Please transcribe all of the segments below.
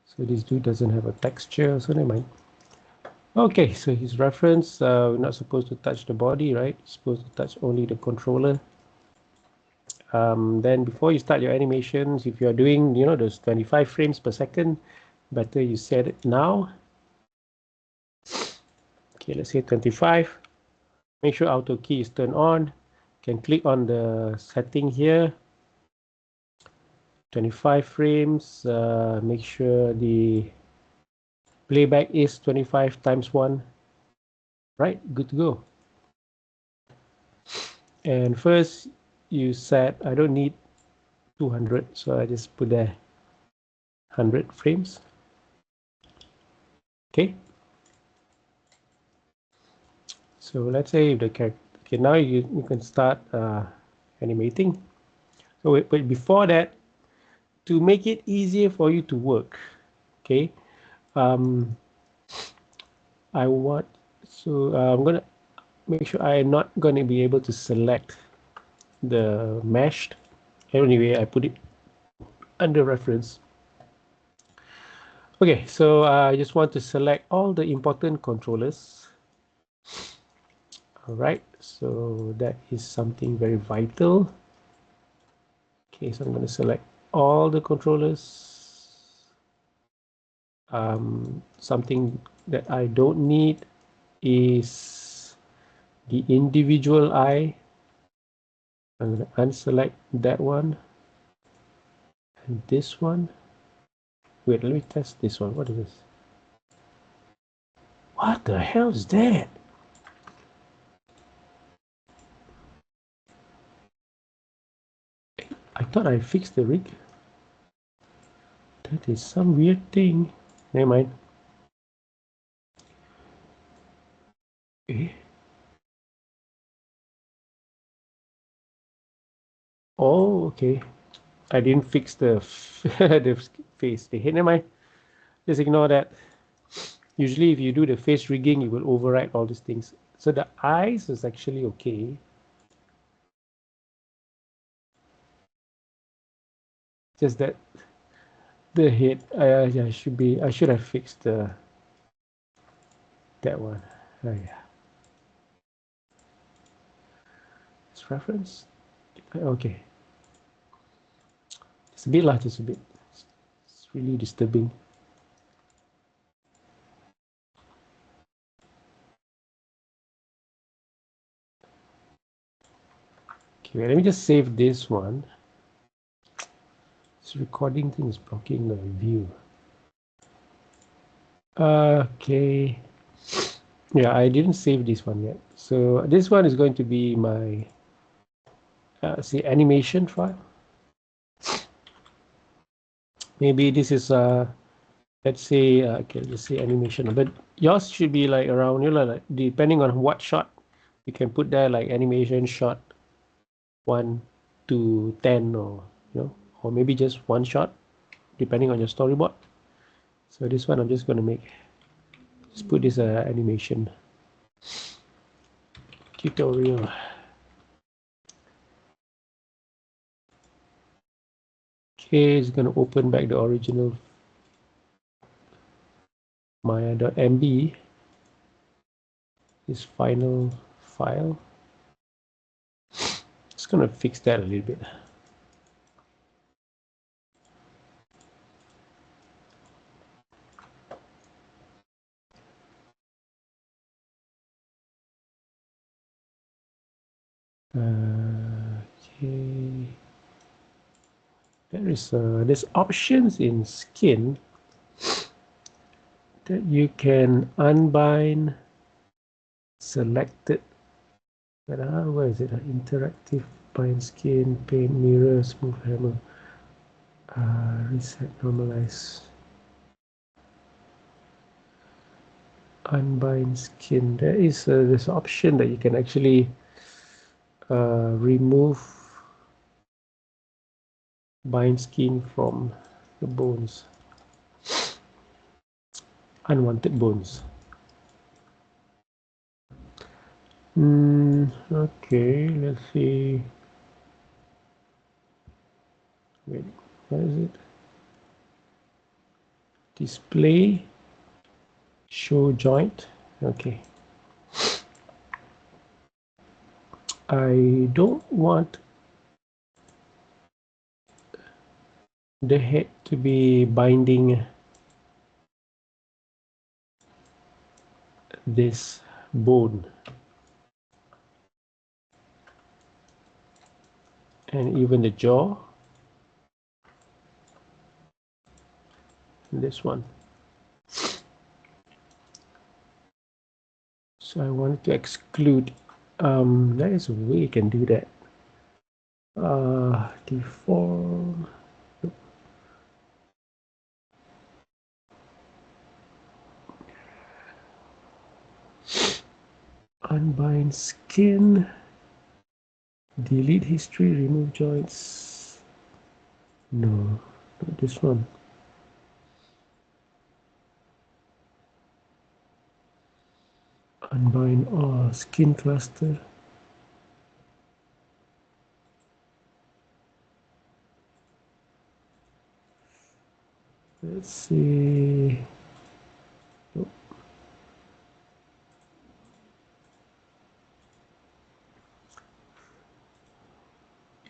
So this dude doesn't have a texture, so never mind. Okay, so his reference, we're not supposed to touch the body, right? You're supposed to touch only the controller. Then before you start your animations, if you're doing, those 25 frames per second, better you set it now. Okay, let's say 25. Make sure auto key is turned on. You can click on the setting here. 25 frames. Make sure the playback is 25 times 1. Right, good to go. And first you set, I don't need 200, so I just put there 100 frames. Okay. So let's say if the character, okay, now you can start animating. So but before that, to make it easier for you to work, okay, I'm gonna make sure I'm not gonna be able to select the meshed. Anyway, I put it under reference. Okay, so I just want to select all the important controllers. All right, so that is something very vital. Okay, so I'm going to select all the controllers. Something that I don't need is the individual eye. I'm going to unselect that one and this one. Wait, let me test this one. What is this? What the hell is that? I thought I fixed the rig. That is some weird thing. Never mind. Eh? Oh, okay. I didn't fix the the face. Okay, never mind. Just ignore that. Usually if you do the face rigging, it will override all these things. So the eyes is actually okay. Just that the head, I should have fixed that one. Oh yeah. It's reference. Okay. It's a bit lah, just a bit. It's really disturbing. Okay, wait, let me just save this one. This recording thing is blocking the view. Okay. Yeah, I didn't save this one yet. So this one is going to be my say animation file. Maybe this is let's say okay, let's say animation, but yours should be like around, like depending on what shot you can put there, like animation shot 1 to 10, or or maybe just one shot depending on your storyboard. So this one I'm just going to just put this animation tutorial. Okay, it's going to open back the original maya.mb, this final file. Just going to fix that a little bit. Okay, there's options in Skin that you can unbind selected. But where is it? Interactive, bind skin, paint, mirror, smooth hammer, reset, normalize, unbind skin. There is this option that you can actually remove bind skin from the bones, unwanted bones. Okay, let's see. Wait, what is it? display, show joint. Okay. I don't want the head to be binding this bone, and even the jaw, this one. So I wanted to exclude. There is a way you can do that. Deform. Unbind skin. Delete history. Remove joints. No, not this one. Unbind all skin cluster. Let's see. Oh.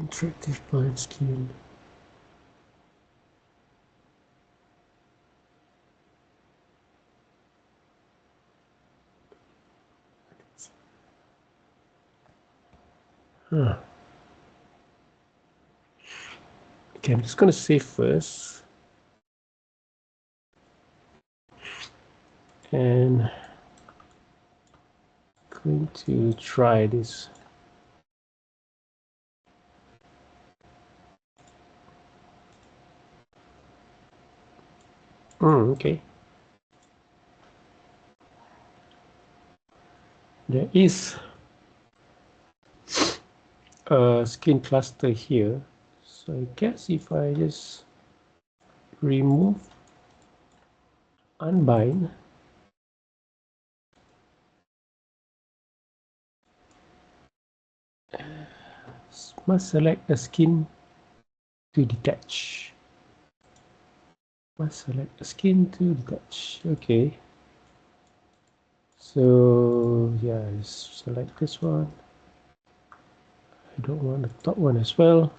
Interactive bind skin. Huh. Okay, I'm just going to save first. And going to try this. Okay. There is a skin cluster here. So I guess if I just remove, unbind, must select the skin to detach. Must select the skin to detach. Okay. So yeah, just select this one. I don't want the top one as well.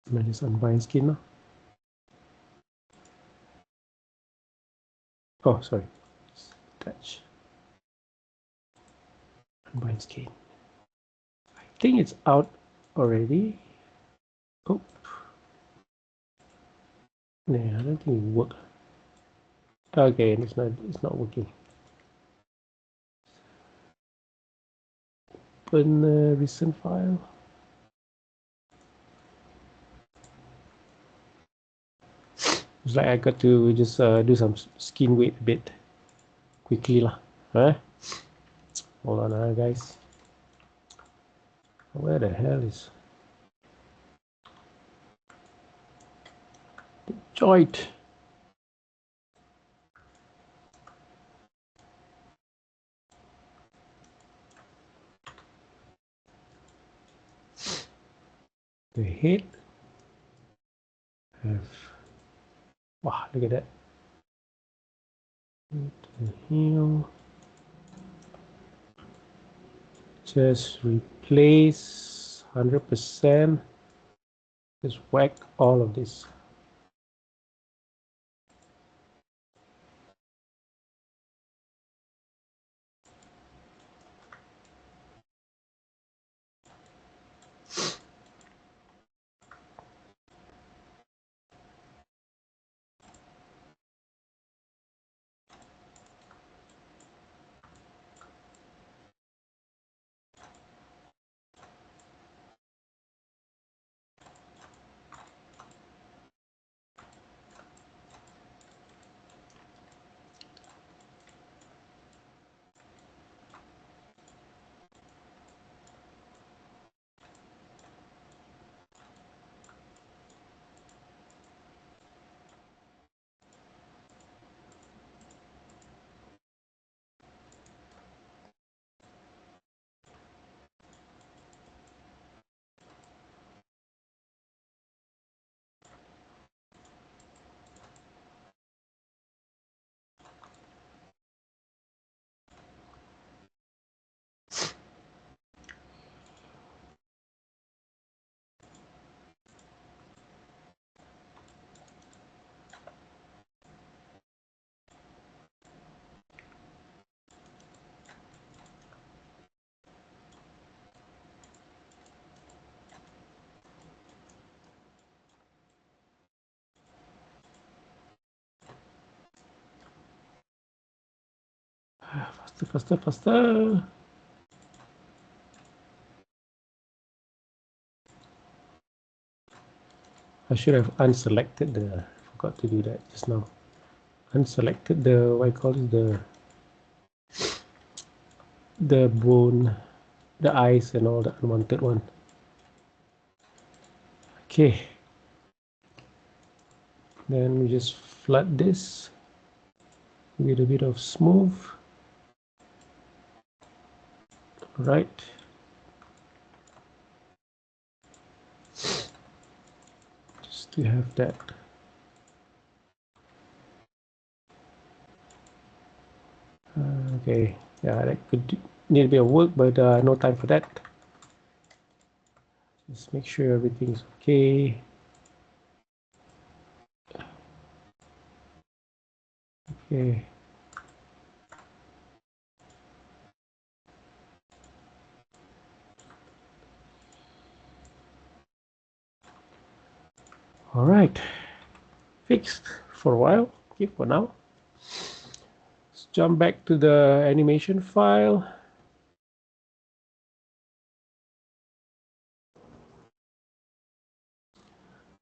And then just unbind skin now. Oh, sorry. Detach. Unbind skin. I think it's out already. Oh. Yeah, I don't think it worked. Okay, it's not working. Open the recent file. It's like I got to just do some skin weight a bit quickly lah. Huh? Hold on, guys. Where the hell is the joint? The head have. Wow, look at that. The heel. Just replace 100%. Just whack all of this. Faster, faster, faster. I should have unselected the, forgot to do that just now. Unselected the, what I call it, the bone, the eyes and all the unwanted one. Okay. Then we just flood this with a bit of smooth. Right. Just to have that. Okay. Yeah, that could need a bit of work, but no time for that. Just make sure everything's okay. Okay. All right. Fixed for a while. Okay, for now. Let's jump back to the animation file.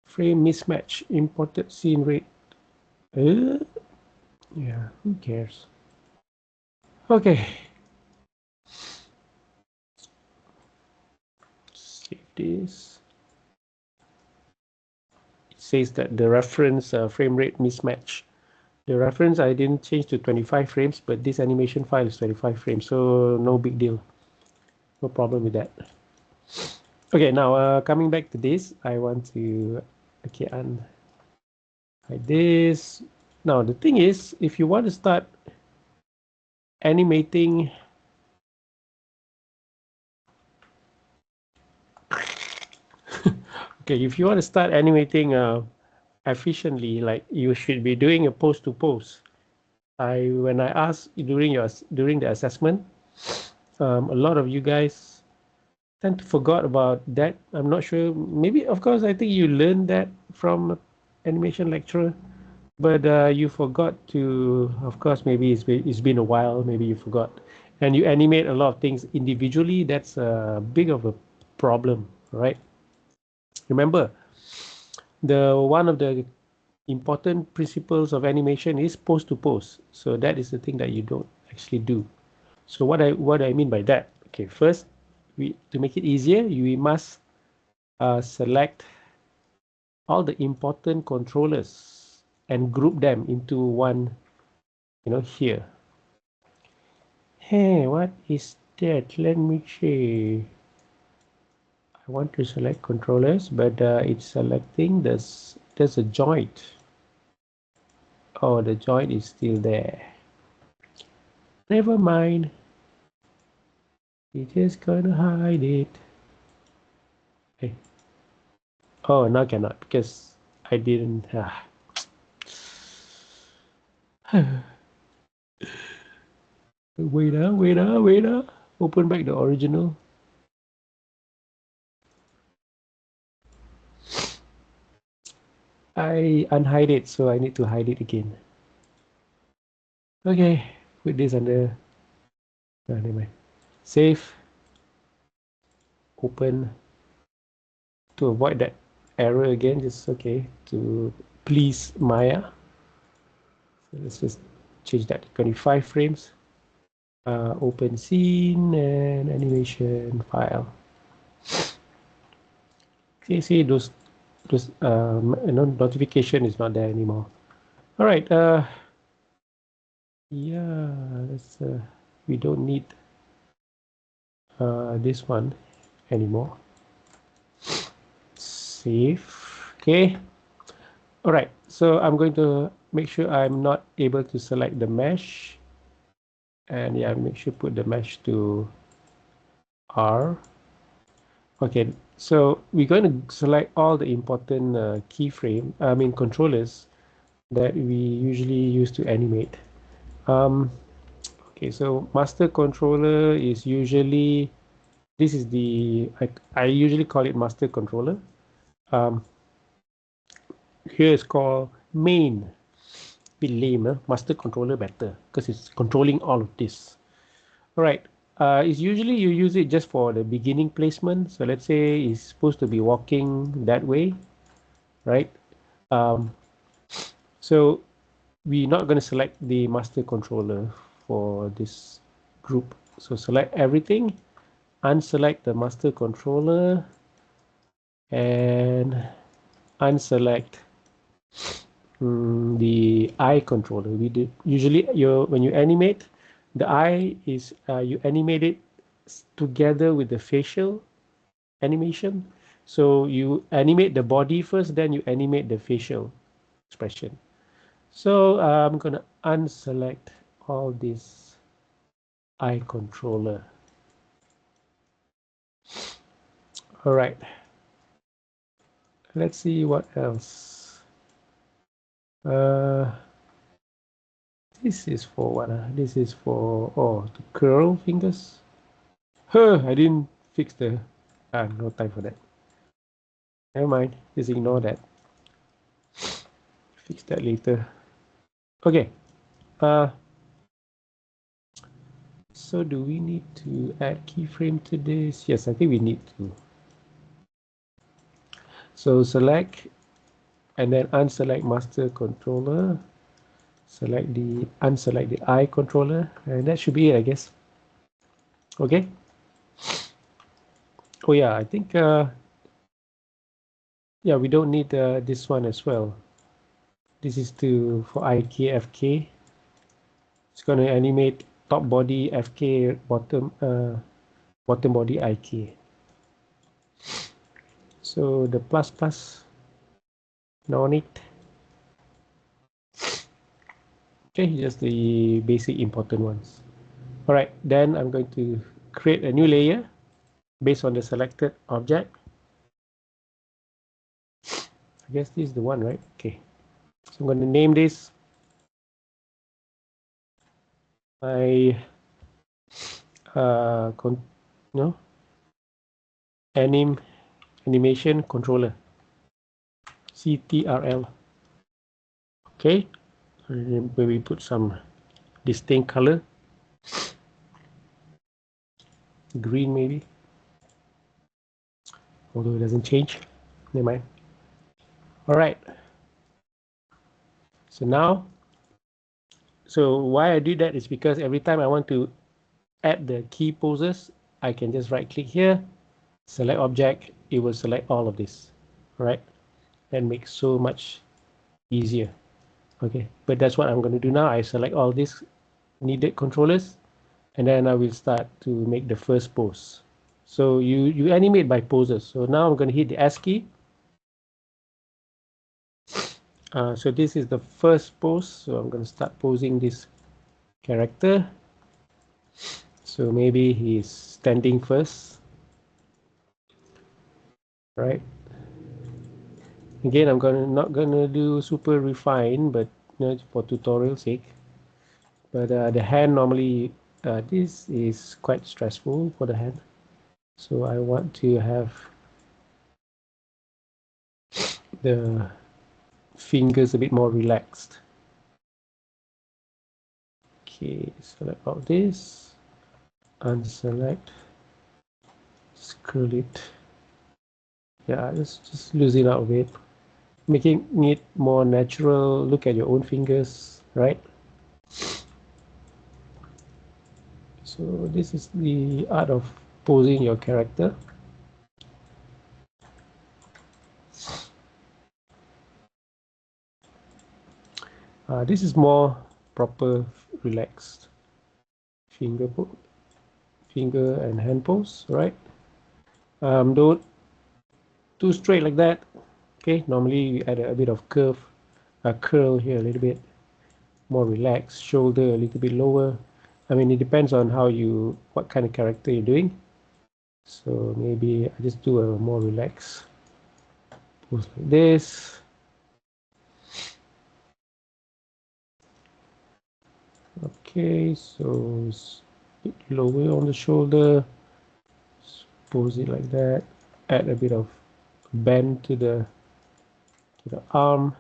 Frame mismatch, imported scene rate. Yeah, who cares? Okay. Save this. It says that the reference frame rate mismatch. The reference I didn't change to 25 frames, but this animation file is 25 frames, so no big deal. No problem with that. Okay, now coming back to this, I want to hide this. Now the thing is, if you want to start animating okay, if you want to start animating efficiently, like you should be doing a pose to pose. When I asked during the assessment, a lot of you guys tend to forgot about that. I'm not sure. Maybe, of course, I think you learned that from animation lecturer, but you forgot to. Of course, maybe it's been a while. Maybe you forgot, and you animate a lot of things individually. That's a big of a problem, right? Remember, the one of the important principles of animation is pose to pose. So that is the thing that you don't actually do. So what I mean by that? Okay, first, to make it easier, we must select all the important controllers and group them into one, here. Hey, what is that? Let me see. I want to select controllers, but it's selecting this. There's a joint. Oh, the joint is still there. Never mind. We're just gonna hide it. Hey. Oh, now cannot because I didn't. Wait up. Open back the original. I unhide it, so I need to hide it again. Okay, put this under. Never mind. Save. Open. To avoid that error again, just okay. To please Maya. So let's just change that to 25 frames. Open scene and animation file. Okay, see those notification is not there anymore. All right. Yeah, let's. We don't need this one anymore. Save. Okay. All right. So I'm going to make sure I'm not able to select the mesh. And yeah, make sure put the mesh to R. Okay, so we're going to select all the important controllers that we usually use to animate. Okay, so master controller is usually, this is I usually call it master controller. Here is called main. bit lame, master controller better because it's controlling all of this. All right, it's usually you use it just for the beginning placement. So let's say it's supposed to be walking that way, right? So we're not going to select the master controller for this group. So select everything, unselect the master controller, and unselect the eye controller. We did usually when you animate, the eye is you animate it together with the facial animation. So you animate the body first, then you animate the facial expression. So I'm gonna unselect all this eye controller. All right. Let's see what else. This is for what? This is for the curl fingers. I didn't fix the. No time for that. Never mind. Just ignore that. Fix that later. Okay. So do we need to add keyframe to this? Yes, I think we need to. So select and then unselect master controller. Unselect the eye controller, and that should be it, I guess. Okay. Oh yeah, I think yeah, we don't need this one as well. This is for IK FK. It's going to animate top body FK, bottom body IK. So the plus no need. Okay, just the basic important ones. All right, then I'm going to create a new layer based on the selected object. I guess this is the one, right? Okay, so I'm going to name this my animation controller, CTRL. Okay, and maybe put some distinct color, green maybe, although it doesn't change. Never mind. All right. So now, why I do that is because every time I want to add the key poses, I can just right click here, select object, it will select all of this. All right. That makes so much easier. Okay, but that's what I'm going to do now. I select all these needed controllers, and then I will start to make the first pose. So you animate by poses. So now I'm going to hit the S key. So this is the first pose. So I'm going to start posing this character. So maybe he's standing first. Right. Again, I'm not gonna do super refine, but for tutorial sake. But the hand normally, this is quite stressful for the hand. So I want to have the fingers a bit more relaxed. Okay, select all this, unselect, scroll it. Yeah, just losing out a bit, making it more natural. Look at your own fingers, right? So this is the art of posing your character. This is more proper, relaxed finger and hand pose, right? Don't too straight like that. Okay, normally we add a bit of curl here a little bit, more relaxed, shoulder a little bit lower. I mean, it depends on what kind of character you're doing. So maybe I just do a more relaxed pose like this. Okay, so a bit lower on the shoulder, pose it like that, add a bit of bend to the arm.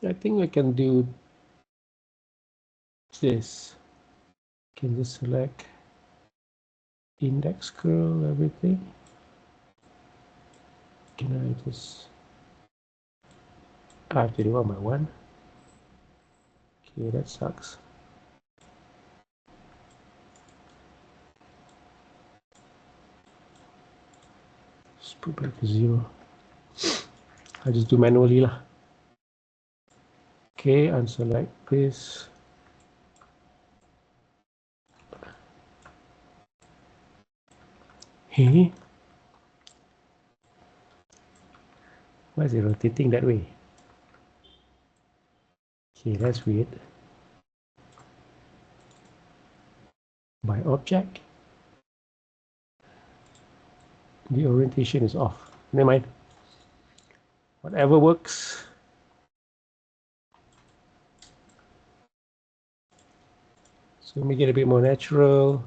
I think we can do this. Can just select index curl everything. Can I just I have to do one by one. Okay, that sucks. Just put back to 0. I just do manually lah. Okay, unselect this. Hey, why is it rotating that way? Okay, that's weird. By object, the orientation is off. Never mind. Whatever works. So make it a bit more natural.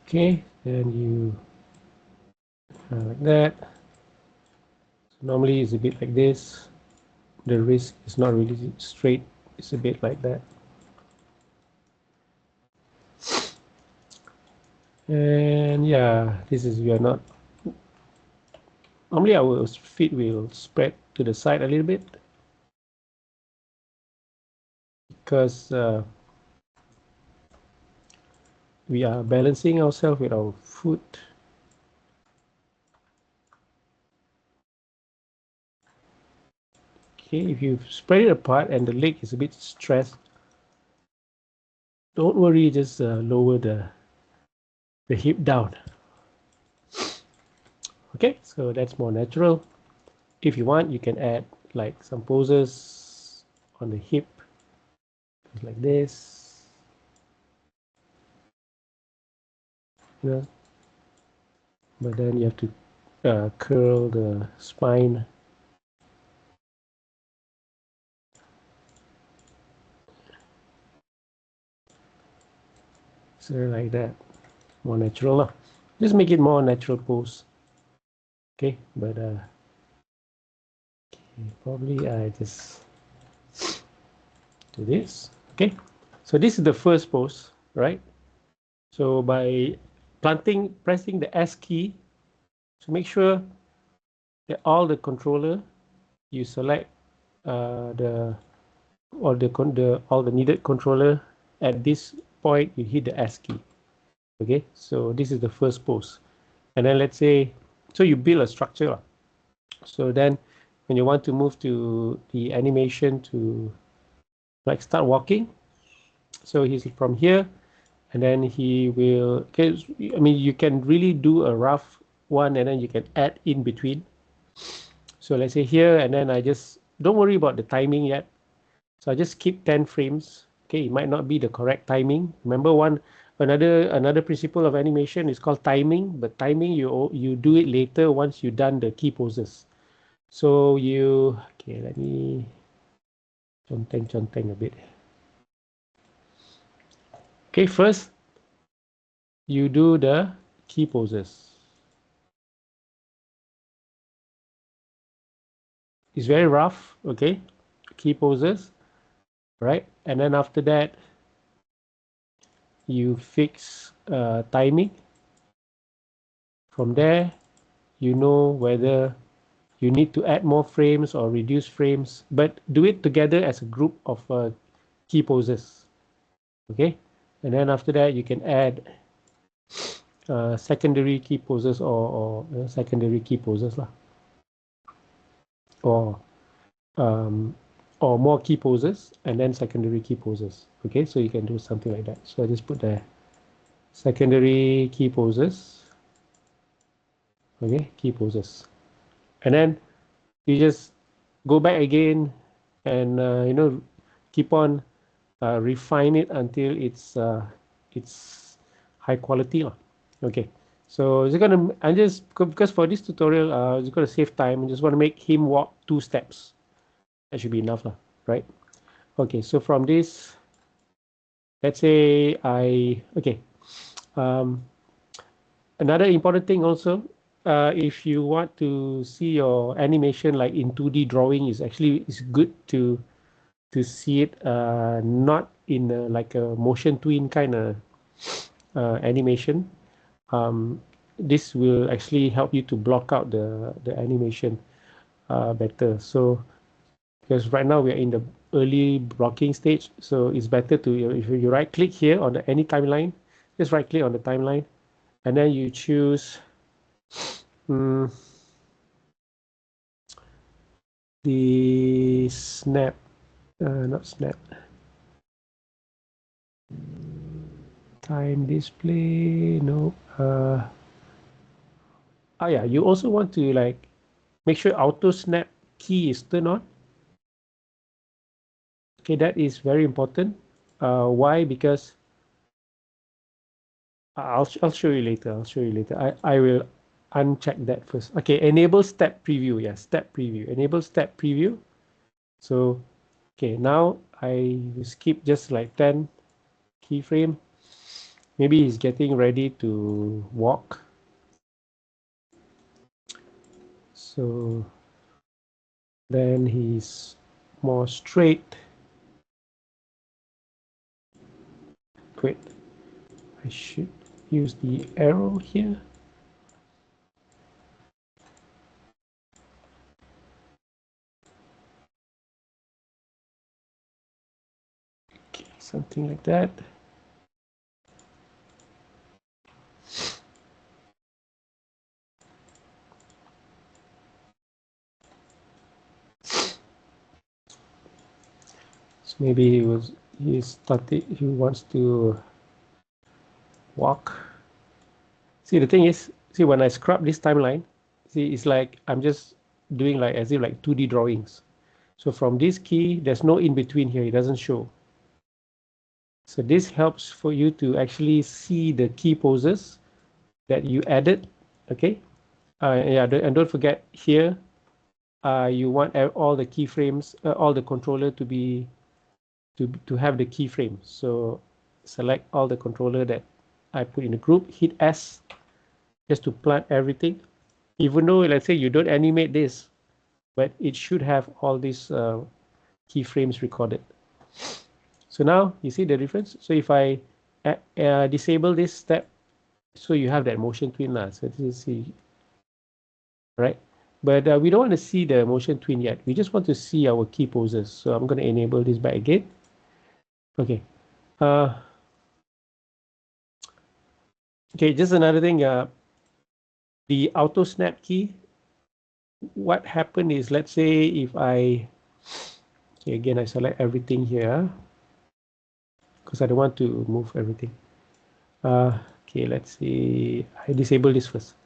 Okay, then you like that. So normally it's a bit like this. The wrist is not really straight. It's a bit like that. And yeah, this is, we are not, normally our feet will spread to the side a little bit because we are balancing ourselves with our foot. Okay, if you spread it apart and the leg is a bit stressed, don't worry, just lower the hip down. Okay, so that's more natural. If you want, you can add like some poses on the hip, like this. You know, but then you have to curl the spine. So like that, more natural. Just make it more natural pose. Okay, but okay, probably I just do this. Okay, so this is the first pose, right? So by pressing the S key to make sure that all the controller, you select all the needed controller. At this point, you hit the S key. Okay, so this is the first pose, and then let's say, so you build a structure. So then, when you want to move to the animation to like start walking, so he's from here, and then he will. Okay, I mean, you can really do a rough one, and then you can add in between. So let's say here, and then I just don't worry about the timing yet. So I just keep 10 frames. Okay, it might not be the correct timing. Remember another principle of animation is called timing, but timing you do it later once you've done the key poses. So okay, let me conteng a bit. Okay, first you do the key poses. It's very rough, okay? Key poses, right? And then after that, you fix timing. From there, you know whether you need to add more frames or reduce frames, but do it together as a group of key poses. Okay, and then after that, you can add secondary key poses or secondary key poses lah, or more key poses and then secondary key poses. Okay, so you can do something like that. So I just put the secondary key poses. Okay, key poses, and then you just go back again and keep on refine it until it's high quality lah. Okay, so because for this tutorial it's gonna save time. I just want to make him walk 2 steps. That should be enough lah, right? Okay, so from this let's say okay. Another important thing also, if you want to see your animation like in 2D drawing, is good to see it not in like a motion twin kind of animation. This will actually help you to block out the animation better. So because right now we are in the early blocking stage, so it's better to, if you right click here on any timeline, just right click on the timeline, and then you choose the snap, not snap, time display, no. Oh yeah, you also want to like make sure auto snap key is turned on. Okay, that is very important. Why? Because I'll show you later. I'll show you later. I will uncheck that first. Okay, enable step preview. Yeah, step preview. Enable step preview. So, okay, now I will skip just like 10 keyframe. Maybe he's getting ready to walk. So then he's more straight. Wait, I should use the arrow here. Okay, something like that. So maybe he wants to walk. See, the thing is, see, when I scrub this timeline, see, it's like I'm just doing like as if like 2D drawings. So from this key, there's no in between here. It doesn't show. So this helps for you to actually see the key poses that you added. Okay. Yeah, and don't forget here, you want all the keyframes, all the controller to be to have the keyframes. So select all the controller that I put in a group, hit S just to plant everything. Even though, let's say you don't animate this, but it should have all these keyframes recorded. So now you see the difference. So if I disable this step, so you have that motion twin now. So this is see, right? But we don't want to see the motion twin yet. We just want to see our key poses. So I'm going to enable this back again. Okay. Okay, just another thing. The auto snap key. What happened is, let's say if I, okay, again, I select everything here because I don't want to move everything. Okay, let's see. I disable this first.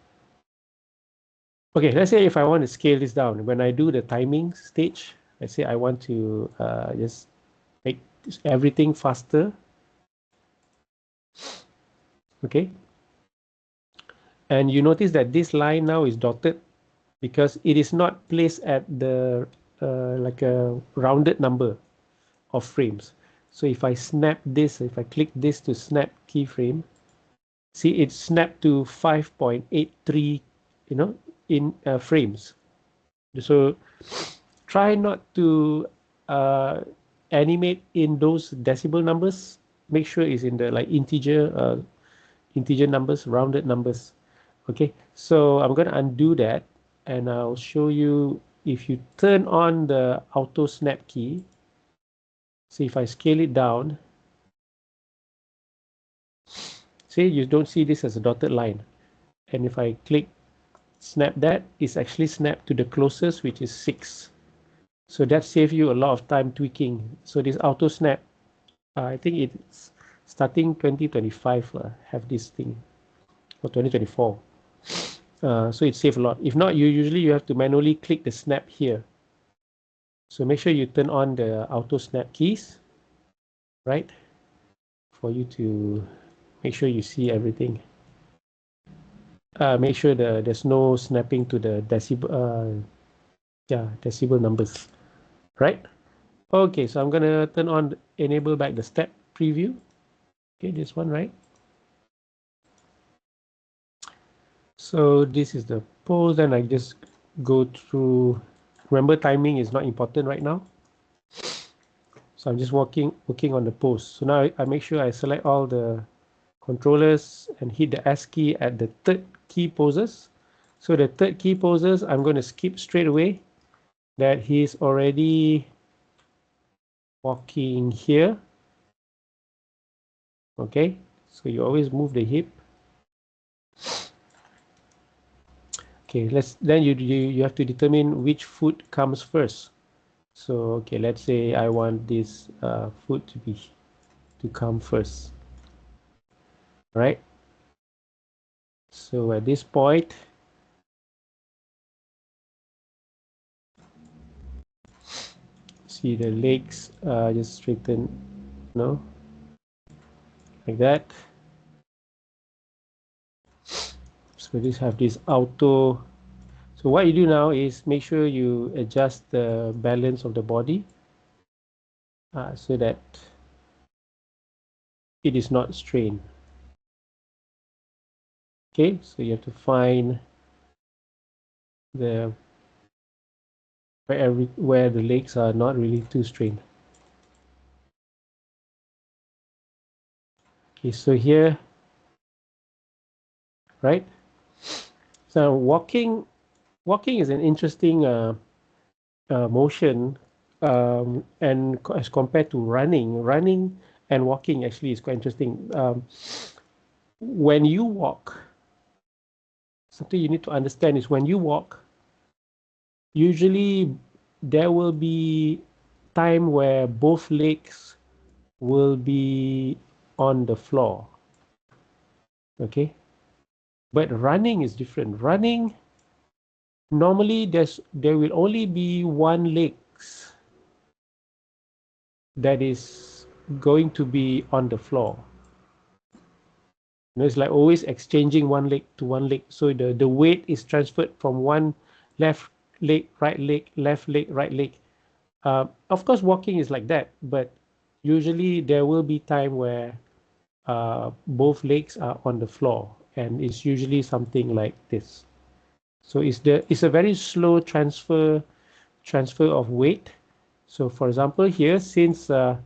Okay, let's say if I want to scale this down, when I do the timing stage, let's say I want to just make everything faster. Okay. And you notice that this line now is dotted because it is not placed at the like a rounded number of frames. So if I snap this, if I click this to snap keyframe, see it's snapped to 5.83, you know, in frames. So try not to animate in those decimal numbers. Make sure it's in the like integer numbers, rounded numbers. Okay, so I'm going to undo that and I'll show you. If you turn on the auto snap key, see if I scale it down, see you don't see this as a dotted line. And if I click snap that, it's actually snapped to the closest, which is 6. So that saves you a lot of time tweaking. So this auto snap, I think it's starting 2025 have this thing, or 2024. So it saves a lot. If not, you have to manually click the snap here. So make sure you turn on the auto snap keys, right? For you to make sure you see everything. Make sure there's no snapping to the decibel, decibel numbers, right? Okay, so I'm gonna turn on, enable back the step preview. Okay, this one, right? So this is the pose, then I just go through. Remember, timing is not important right now. So I'm just working on the pose. So now I make sure I select all the controllers and hit the S key at the third key poses. So the third key poses, I'm going to skip straight away that he's already walking here. Okay, so you always move the hip. Okay, then you have to determine which foot comes first. So okay, let's say I want this foot to come first, right? So at this point, see the legs just straighten, no, like that. So just have this auto. So what you do now is make sure you adjust the balance of the body so that it is not strained. Okay, so you have to find the where the legs are not really too strained. Okay, so here, right? So walking is an interesting motion, and as compared to running and walking actually is quite interesting. When you walk, something you need to understand is when you walk, usually there will be time where both legs will be on the floor. Okay, but running is different. Running, normally there will only be one legs that is going to be on the floor. You know, it's like always exchanging one leg to one leg. So the weight is transferred from one left leg, right leg, left leg, right leg. Of course, walking is like that, but usually there will be time where both legs are on the floor, and it's usually something like this. So it's a very slow transfer of weight. So for example, here, since my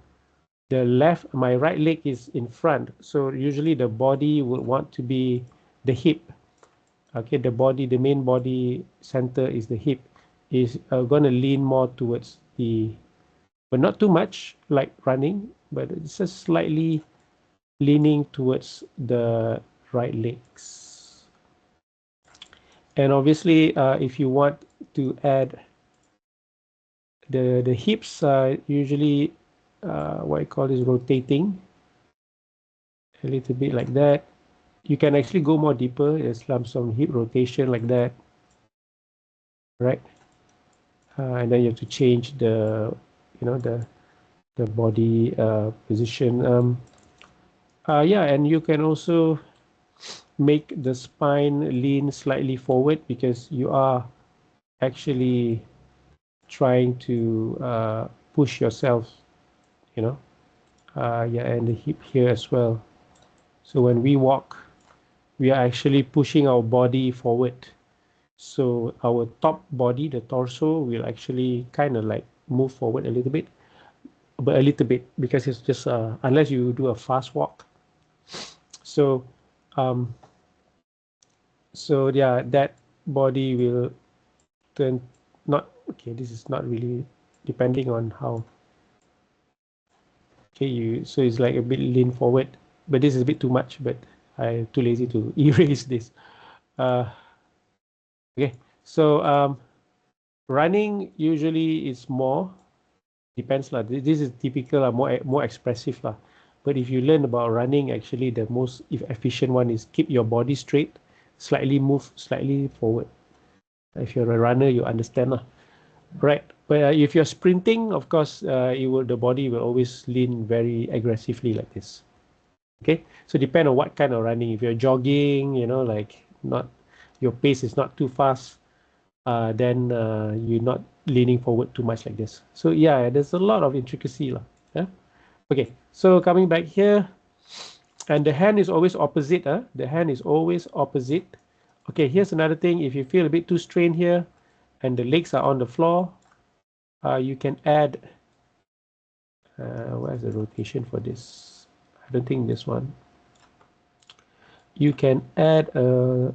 right leg is in front, so usually the body would want to be the hip. Okay, the main body center is the hip, is going to lean more towards but not too much like running, but it's just slightly leaning towards the right legs. And obviously, if you want to add the hips, usually what I call is rotating a little bit like that. You can actually go more deeper. There's some hip rotation like that, right? And then you have to change the body position. Yeah, and you can also make the spine lean slightly forward because you are actually trying to push yourself, yeah, and the hip here as well. So when we walk, we are actually pushing our body forward. So our top body, the torso, will actually kind of like move forward a little bit, but a little bit, because it's just unless you do a fast walk. So so yeah, that body will turn, not okay, this is not really depending on how, okay, so it's like a bit lean forward, but this is a bit too much, but I'm too lazy to erase this. Okay, so running usually is more, depends lah. This is typical, more expressive lah. But if you learn about running, actually the most efficient one is keep your body straight, slightly move slightly forward. If you're a runner, you understand lah. Right, but if you're sprinting, of course, the body will always lean very aggressively like this. Okay, so depend on what kind of running. If you're jogging, like not, your pace is not too fast, then you're not leaning forward too much like this. So yeah, there's a lot of intricacy lah. Yeah. Okay, so coming back here, And the hand is always opposite. The hand is always opposite. Okay, here's another thing. If you feel a bit too strained here and the legs are on the floor, you can add, where's the rotation for this? I don't think this one. You can add a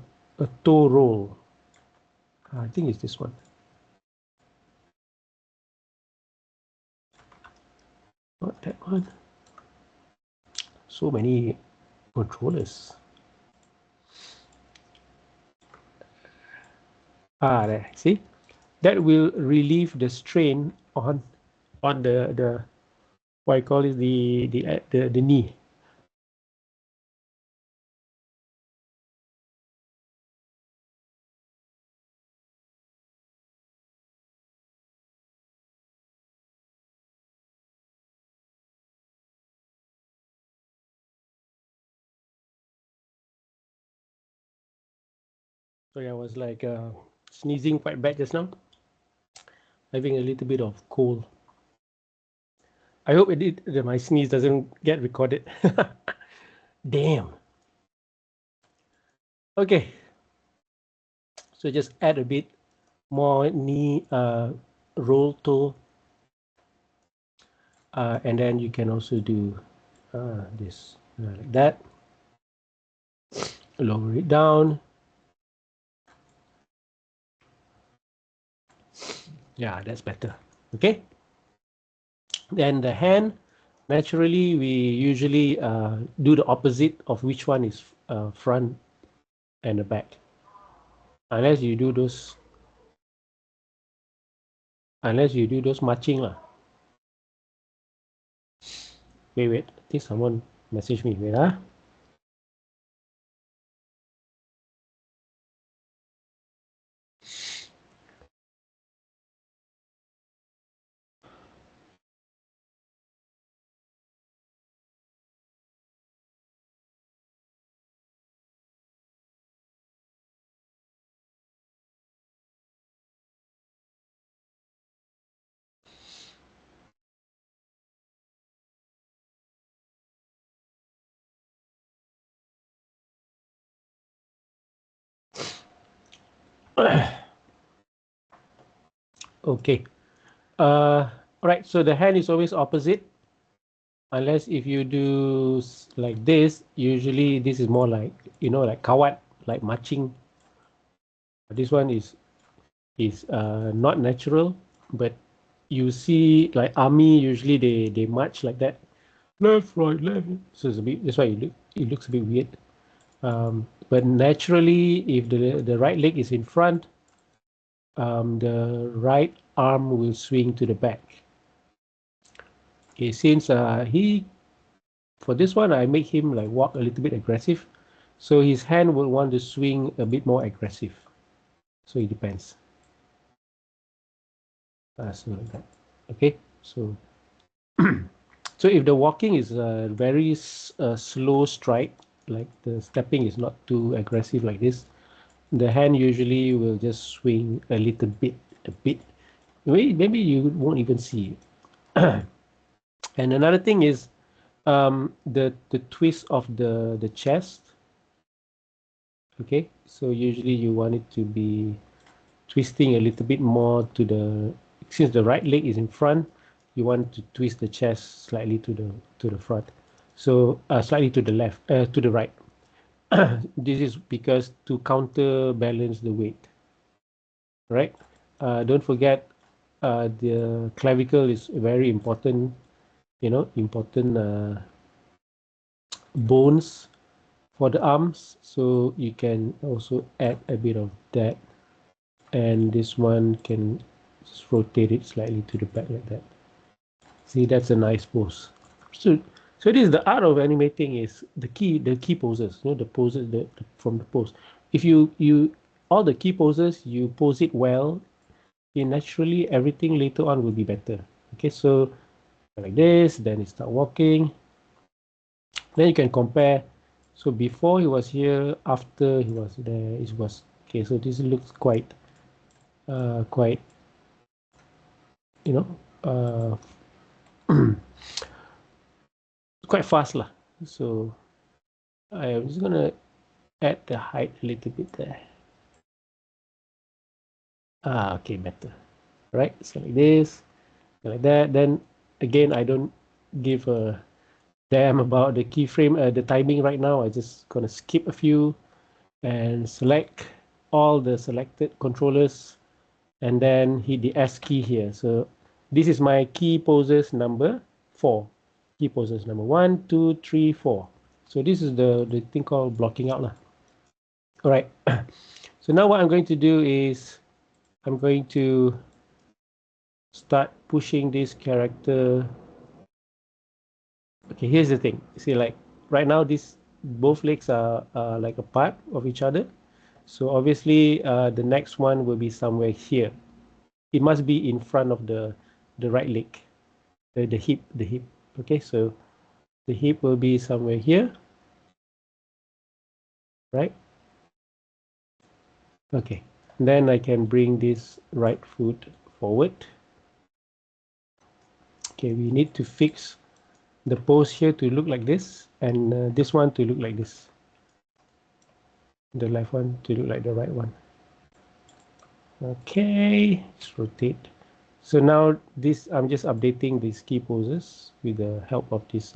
toe roll. I think it's this one. Not that one. So many controllers. There. See, that will relieve the strain on the what I call it, the knee. Sorry, I was like sneezing quite bad just now. Having a little bit of cold. I hope that my sneeze doesn't get recorded. Damn. Okay. So just add a bit more knee roll toe. And then you can also do this like that. Lower it down. Yeah, that's better. Okay. Then the hand, naturally, we usually do the opposite of which one is front and the back. Unless you do those marching lah. Wait. I think someone messaged me. Wait, Okay. Right. So the hand is always opposite. Unless if you do like this, usually this is more like, like kawat, like marching. This one is not natural, but you see like army, usually they march like that. Left, right, left. So it's a bit, that's why it looks a bit weird. But naturally, if the right leg is in front, the right arm will swing to the back. Okay, since for this one, I make him like walk a little bit aggressive. So his hand will want to swing a bit more aggressive. So it depends. So like that. Okay, so so if the walking is a very slow strike, like the stepping is not too aggressive like this, the hand usually will just swing a little bit, a bit. Maybe you won't even see it. And another thing is the twist of the chest. Okay, so usually you want it to be twisting a little bit more to the, since the right leg is in front, you want to twist the chest slightly to the front, so slightly to the left, to the right. This is because to counterbalance the weight, right? Don't forget the clavicle is very important, important bones for the arms, so you can also add a bit of that, and this one can just rotate it slightly to the back like that. See, that's a nice pose. So this is the art of animating, is the key poses, the poses from the pose. If you all the key poses, you pose it well, naturally everything later on will be better. Okay, so like this, then you start walking. Then you can compare. So before he was here, after he was there, it was okay. So this looks quite, quite, quite fast lah. So I'm just gonna add the height a little bit there. Okay, better. Right, so like this, like that. Then again, I don't give a damn about the keyframe, the timing right now. I just gonna skip a few and select all the selected controllers and then hit the S key here. So this is my key poses number 4. Key poses number 1, 2, 3, 4. So this is the thing called blocking out. All right. So now what I'm going to do is I'm going to start pushing this character. Okay, here's the thing. See, like right now, this both legs are like apart of each other. So obviously, the next one will be somewhere here. It must be in front of the right leg, the hip, the hip. Okay, so the hip will be somewhere here, right? Okay, then I can bring this right foot forward. Okay, we need to fix the pose here to look like this, and this one to look like this. The left one to look like the right one. Okay, let's rotate. So now this, I'm just updating these key poses with the help of this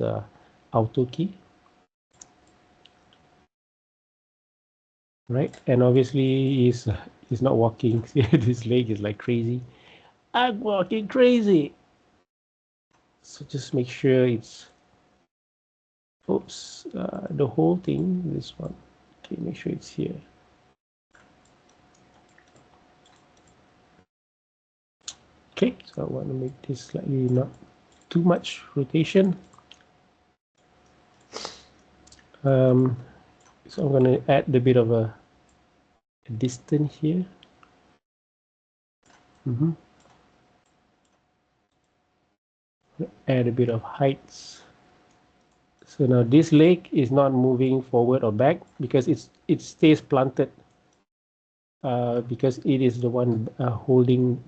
auto key. Right, and obviously he's not walking. This leg is like crazy. I'm walking crazy. So just make sure it's, oops, the whole thing, this one. Okay, make sure it's here. Okay, so I want to make this slightly not too much rotation. So I'm going to add a bit of a distance here. Add a bit of heights. So now this leg is not moving forward or back because it stays planted because it is the one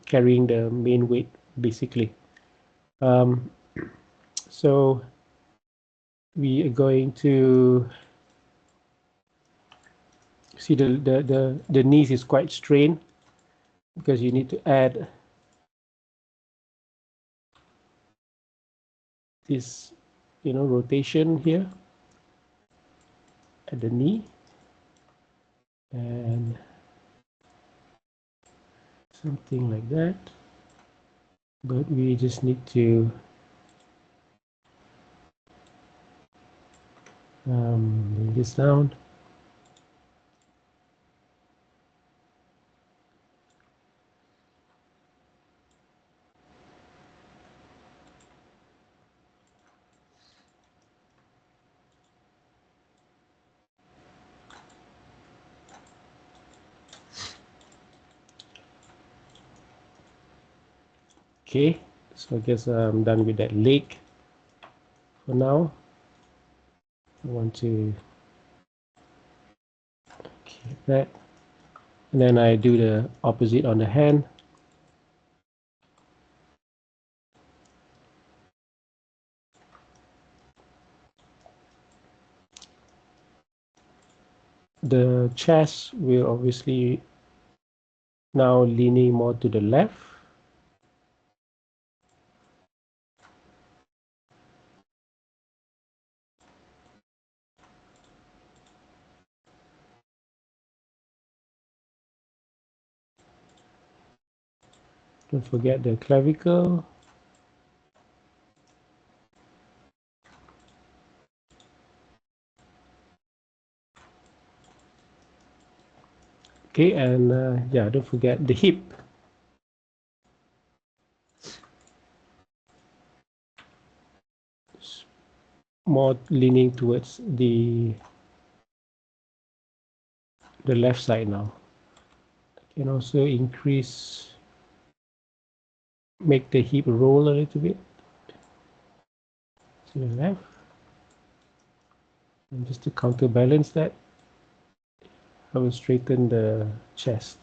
carrying the main weight basically. So we are going to see the knees is quite strained because you need to add this, rotation here at the knee and something like that. But we just need to bring this down. Okay, so I guess I'm done with that leg for now. I want to keep that. And then I do the opposite on the hand. The chest will obviously now leaning more to the left. Don't forget the clavicle. Okay, and yeah, don't forget the hip. It's more leaning towards the left side now. Can also make the hip roll a little bit to the left. And just to counterbalance that, I will straighten the chest.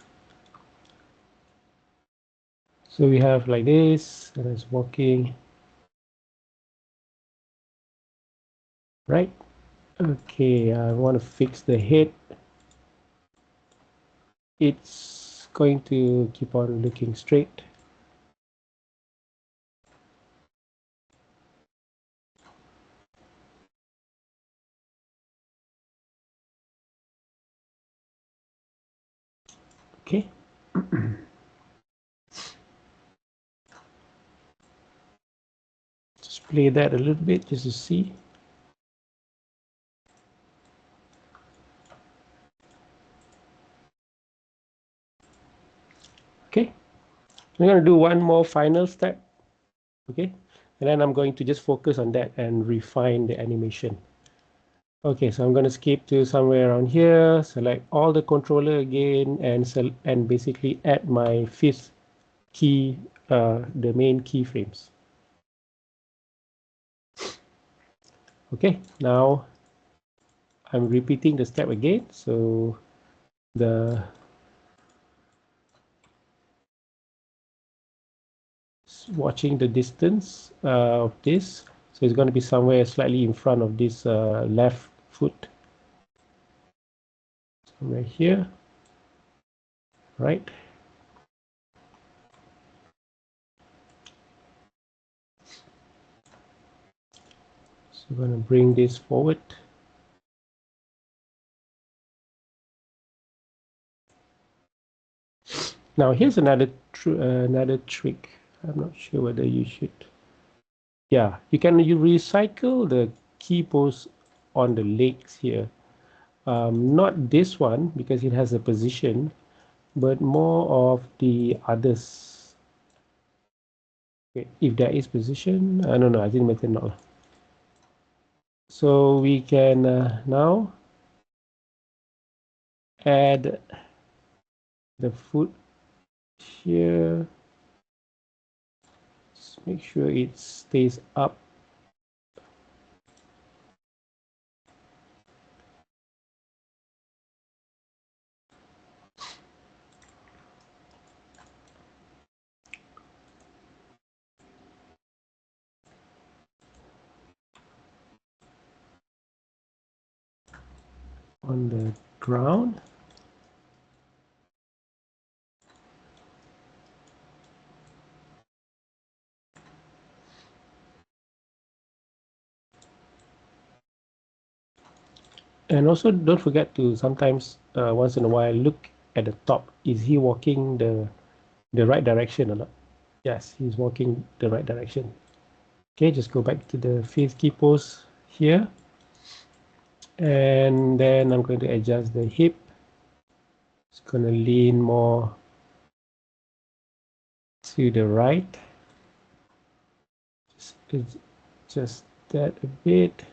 So we have like this, and it's walking. Right? Okay, I want to fix the head. It's going to keep on looking straight. Okay. Just play that a little bit just to see. Okay. I'm going to do one more final step. Okay. And then I'm going to just focus on that and refine the animation. Okay, so I'm going to skip to somewhere around here, select all the controller again, and basically add my fifth key, the main keyframes. Okay, now I'm repeating the step again. So the watching the distance of this, so it's going to be somewhere slightly in front of this left foot, somewhere here, right? So I'm going to bring this forward. Now here's another trick. I'm not sure whether you should. Yeah, you recycle the key post on the legs here. Not this one because it has a position, but more of the others. Okay, if there is position, I don't know. I didn't make it now. So we can now add the foot here. Just make sure it stays up. On the ground. And also don't forget to sometimes once in a while look at the top. Is he walking the right direction or not? Yes, he's walking the right direction. Okay, just go back to the fifth key pose here. And then I'm going to adjust the hip. It's going to lean more to the right. Just that a bit.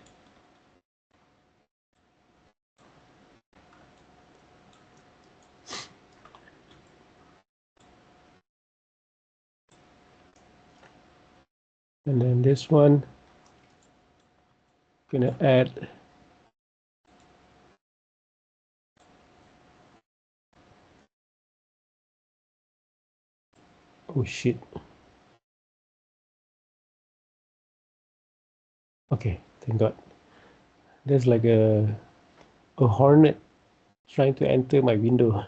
And then this one, gonna add oh shit. Okay, thank God. There's like a hornet trying to enter my window.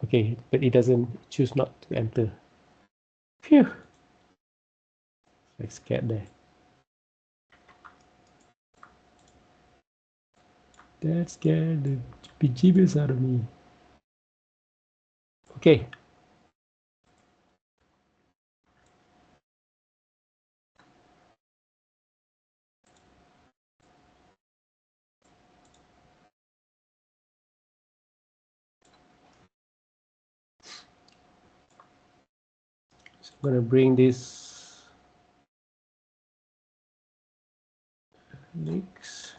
Okay, but it doesn't choose not to enter. Phew. Like scared there. That scared the bejeebus out of me. Okay. So I'm gonna bring this legs.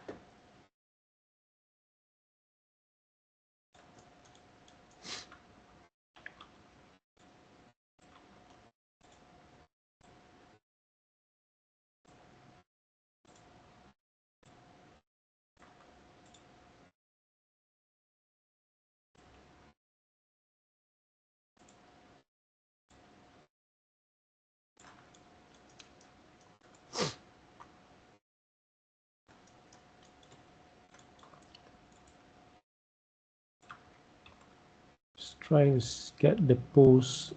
trying to get the pose,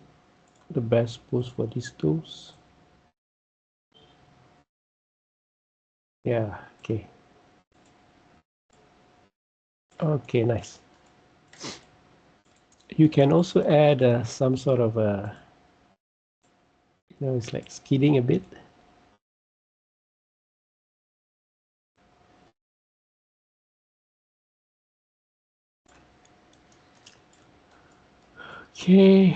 the best pose for these tools. Yeah, okay. Okay, nice. You can also add some sort of a, it's like skidding a bit. Okay,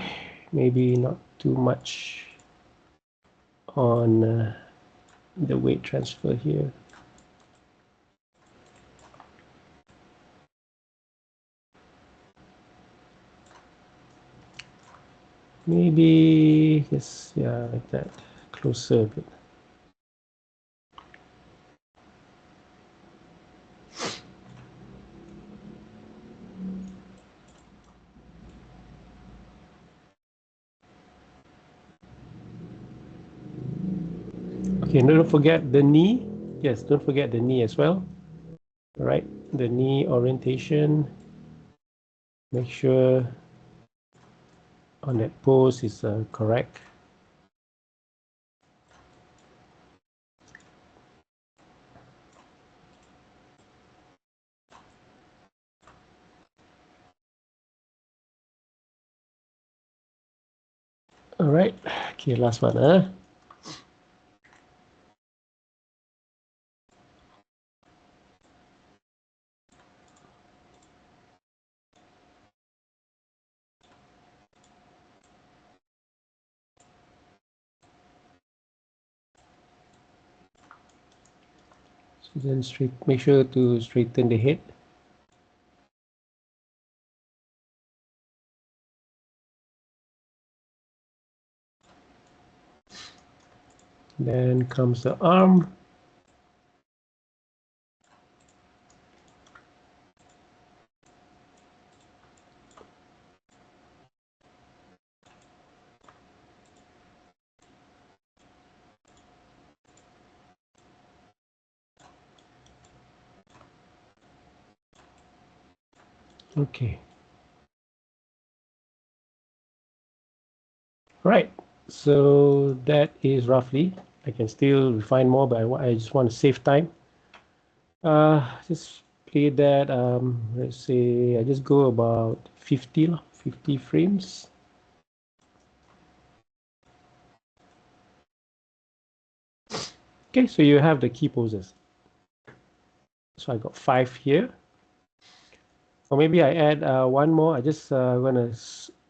maybe not too much on the weight transfer here. Maybe yes, yeah, like that, closer a bit. Okay, don't forget the knee. Yes, don't forget the knee as well. All right, the knee orientation. Make sure on that pose is correct. All right, okay, last one. So then make sure to straighten the head. Then comes the arm. Okay. Right. So that is roughly. I can still refine more, but I just want to save time. Just play that. Let's say I just go about 50 frames. Okay, so you have the key poses. So I got 5 here. Or maybe I add one more. I just gonna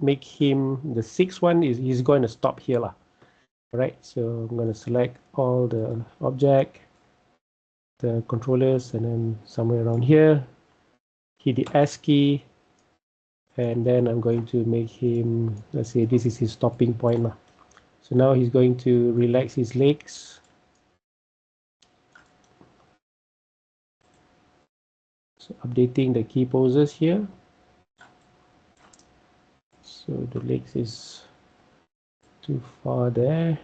make him the 6th one is he's going to stop here lah. All right, so I'm gonna select all the object, the controllers, and then somewhere around here, hit the S key, and then I'm going to make him. Let's say this is his stopping point lah. So now he's going to relax his legs. So updating the key poses here. So the legs is too far there.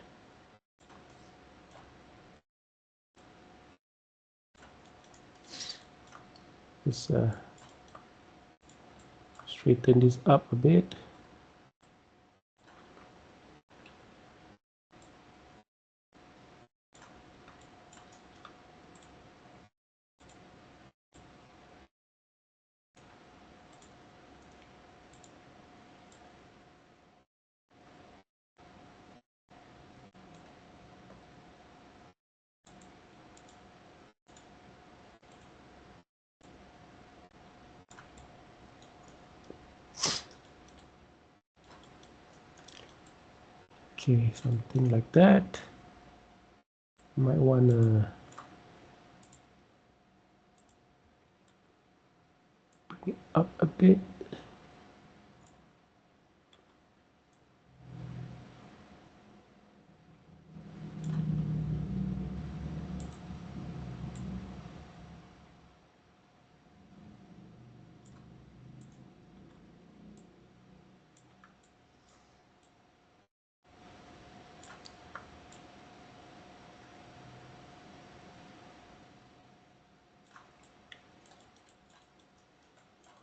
Just straighten this up a bit. Okay, something like that. Might want to bring it up a bit.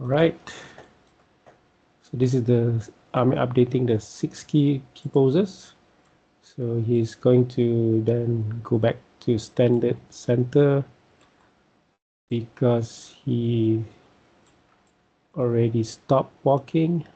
All right. So this is I'm updating the 6 key poses. So he's going to then go back to standard center because he already stopped walking.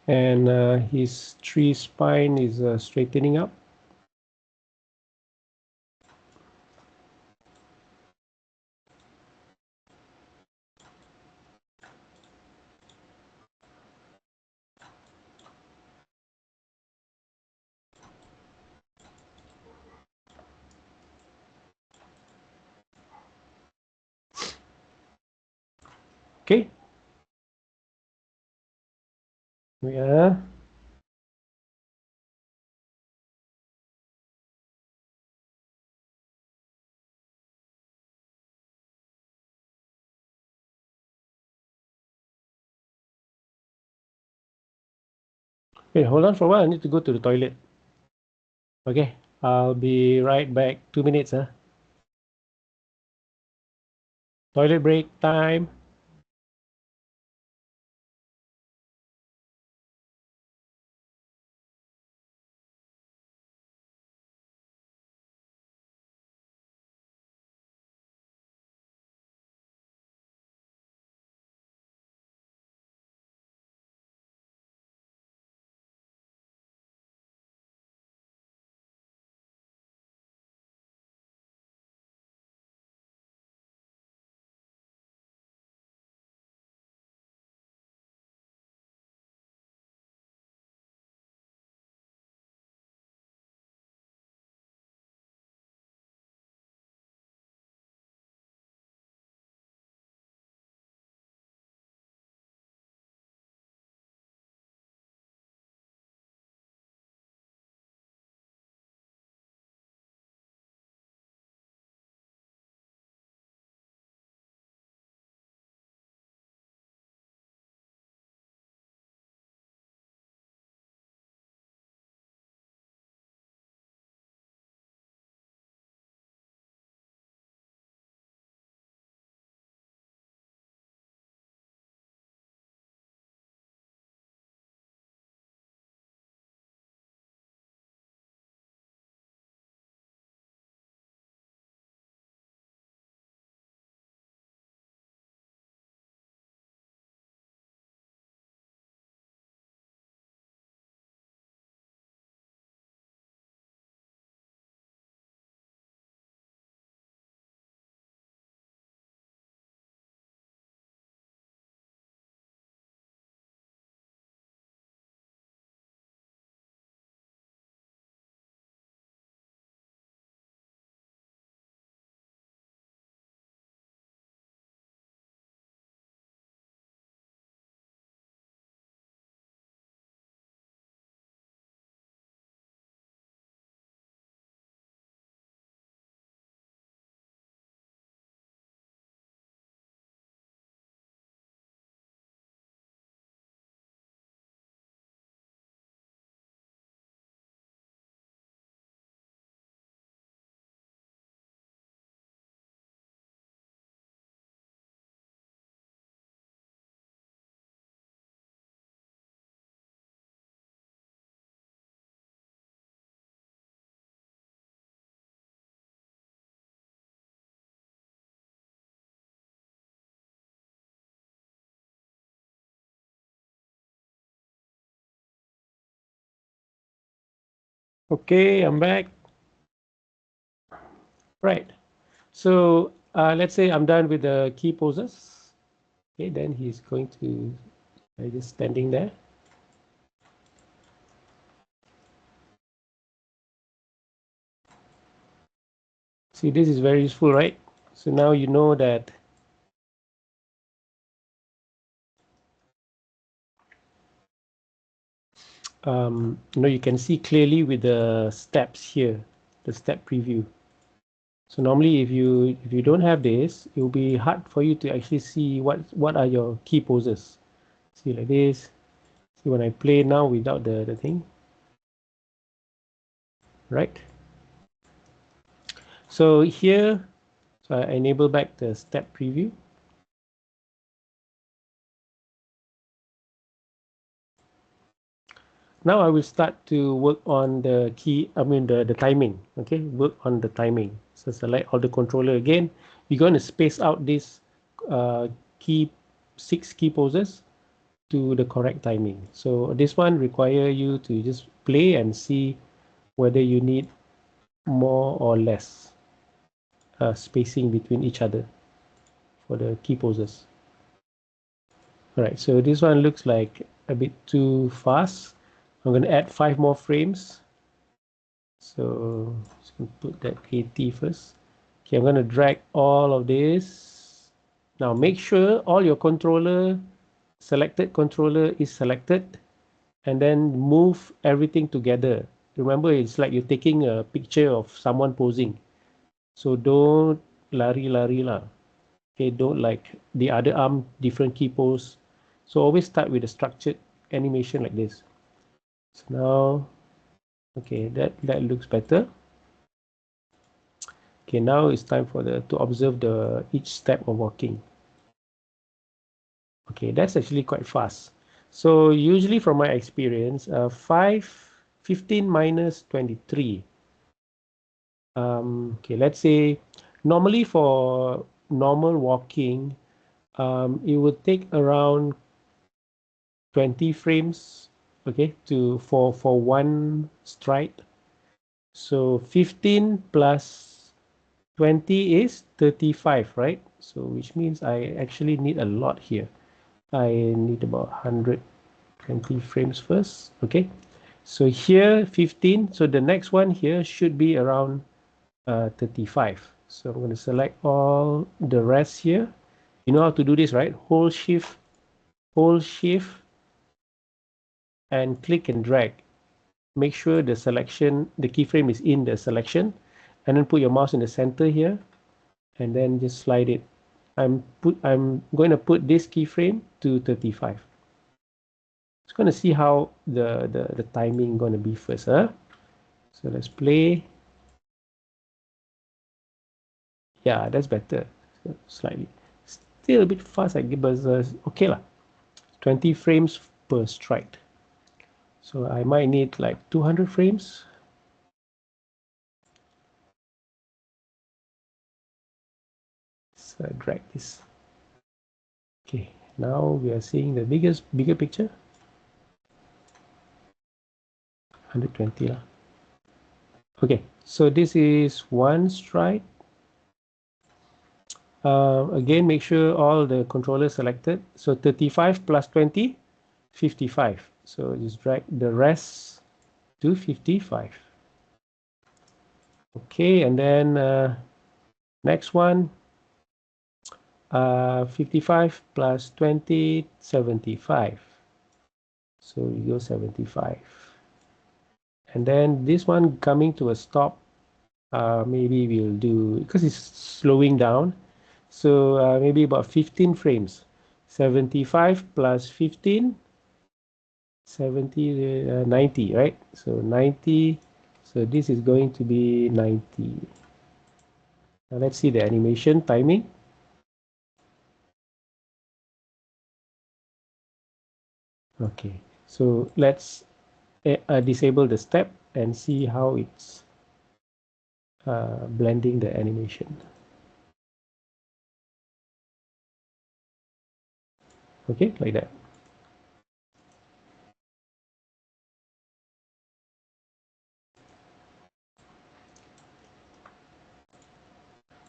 And his tree spine is straightening up. Okay. Yeah. Wait, hold on for a while. I need to go to the toilet. Okay, I'll be right back. 2 minutes, huh? Toilet break time. Okay, I'm back. Right. So let's say I'm done with the key poses. Okay, then he's going to just standing there. See, this is very useful, right? So now you know that you can see clearly with the steps here, the step preview. So normally if you don't have this, it will be hard for you to actually see what are your key poses. See like this. See when I play now without the thing, right? So here, so I enable back the step preview. Now I will start to work on the the timing. Okay, work on the timing. So select all the controller again. You're going to space out this uh, key 6 key poses to the correct timing. So this one require you to just play and see whether you need more or less spacing between each other for the key poses. All right, so this one looks like a bit too fast. I'm going to add 5 more frames. So just going to put that AT first. Okay, I'm going to drag all of this. Now make sure all your selected controller is selected, and then move everything together. Remember, it's like you're taking a picture of someone posing. So don't lari-lari lah. Okay, don't like the other arm, different key pose. So always start with a structured animation like this. So now, okay, that looks better. Okay, now it's time for to observe each step of walking. Okay, that's actually quite fast. So usually from my experience, 15 minus 23. Okay, let's say normally for normal walking, it would take around 20 frames, okay, for one stride. So 15 plus 20 is 35, right? So which means I actually need a lot here. I need about 120 frames first, okay? So here 15, so the next one here should be around 35. So I'm going to select all the rest here. You know how to do this, right? Hold shift, and click and drag. Make sure the keyframe is in the selection, and then put your mouse in the center here, and then just slide it. I'm going to put this keyframe to 35. Just going to see how the timing going to be first, huh? So let's play. Yeah, that's better. So slightly, still a bit fast, I give, but okay lah. 20 frames per stride. So I might need like 200 frames. So drag this. Okay, now we are seeing the bigger picture. 120 lah. Okay, so this is one stride. Again, make sure all the controllers selected. So 35 plus 20, 55. So just drag the rest to 55. Okay, and then next one, 55 plus 20, 75. So you go 75. And then this one coming to a stop, maybe we'll do, because it's slowing down, so maybe about 15 frames. 75 plus 15, 70, 90, right? So 90, so this is going to be 90. Now let's see the animation timing. Okay, so let's disable the step and see how it's blending the animation. Okay, like that.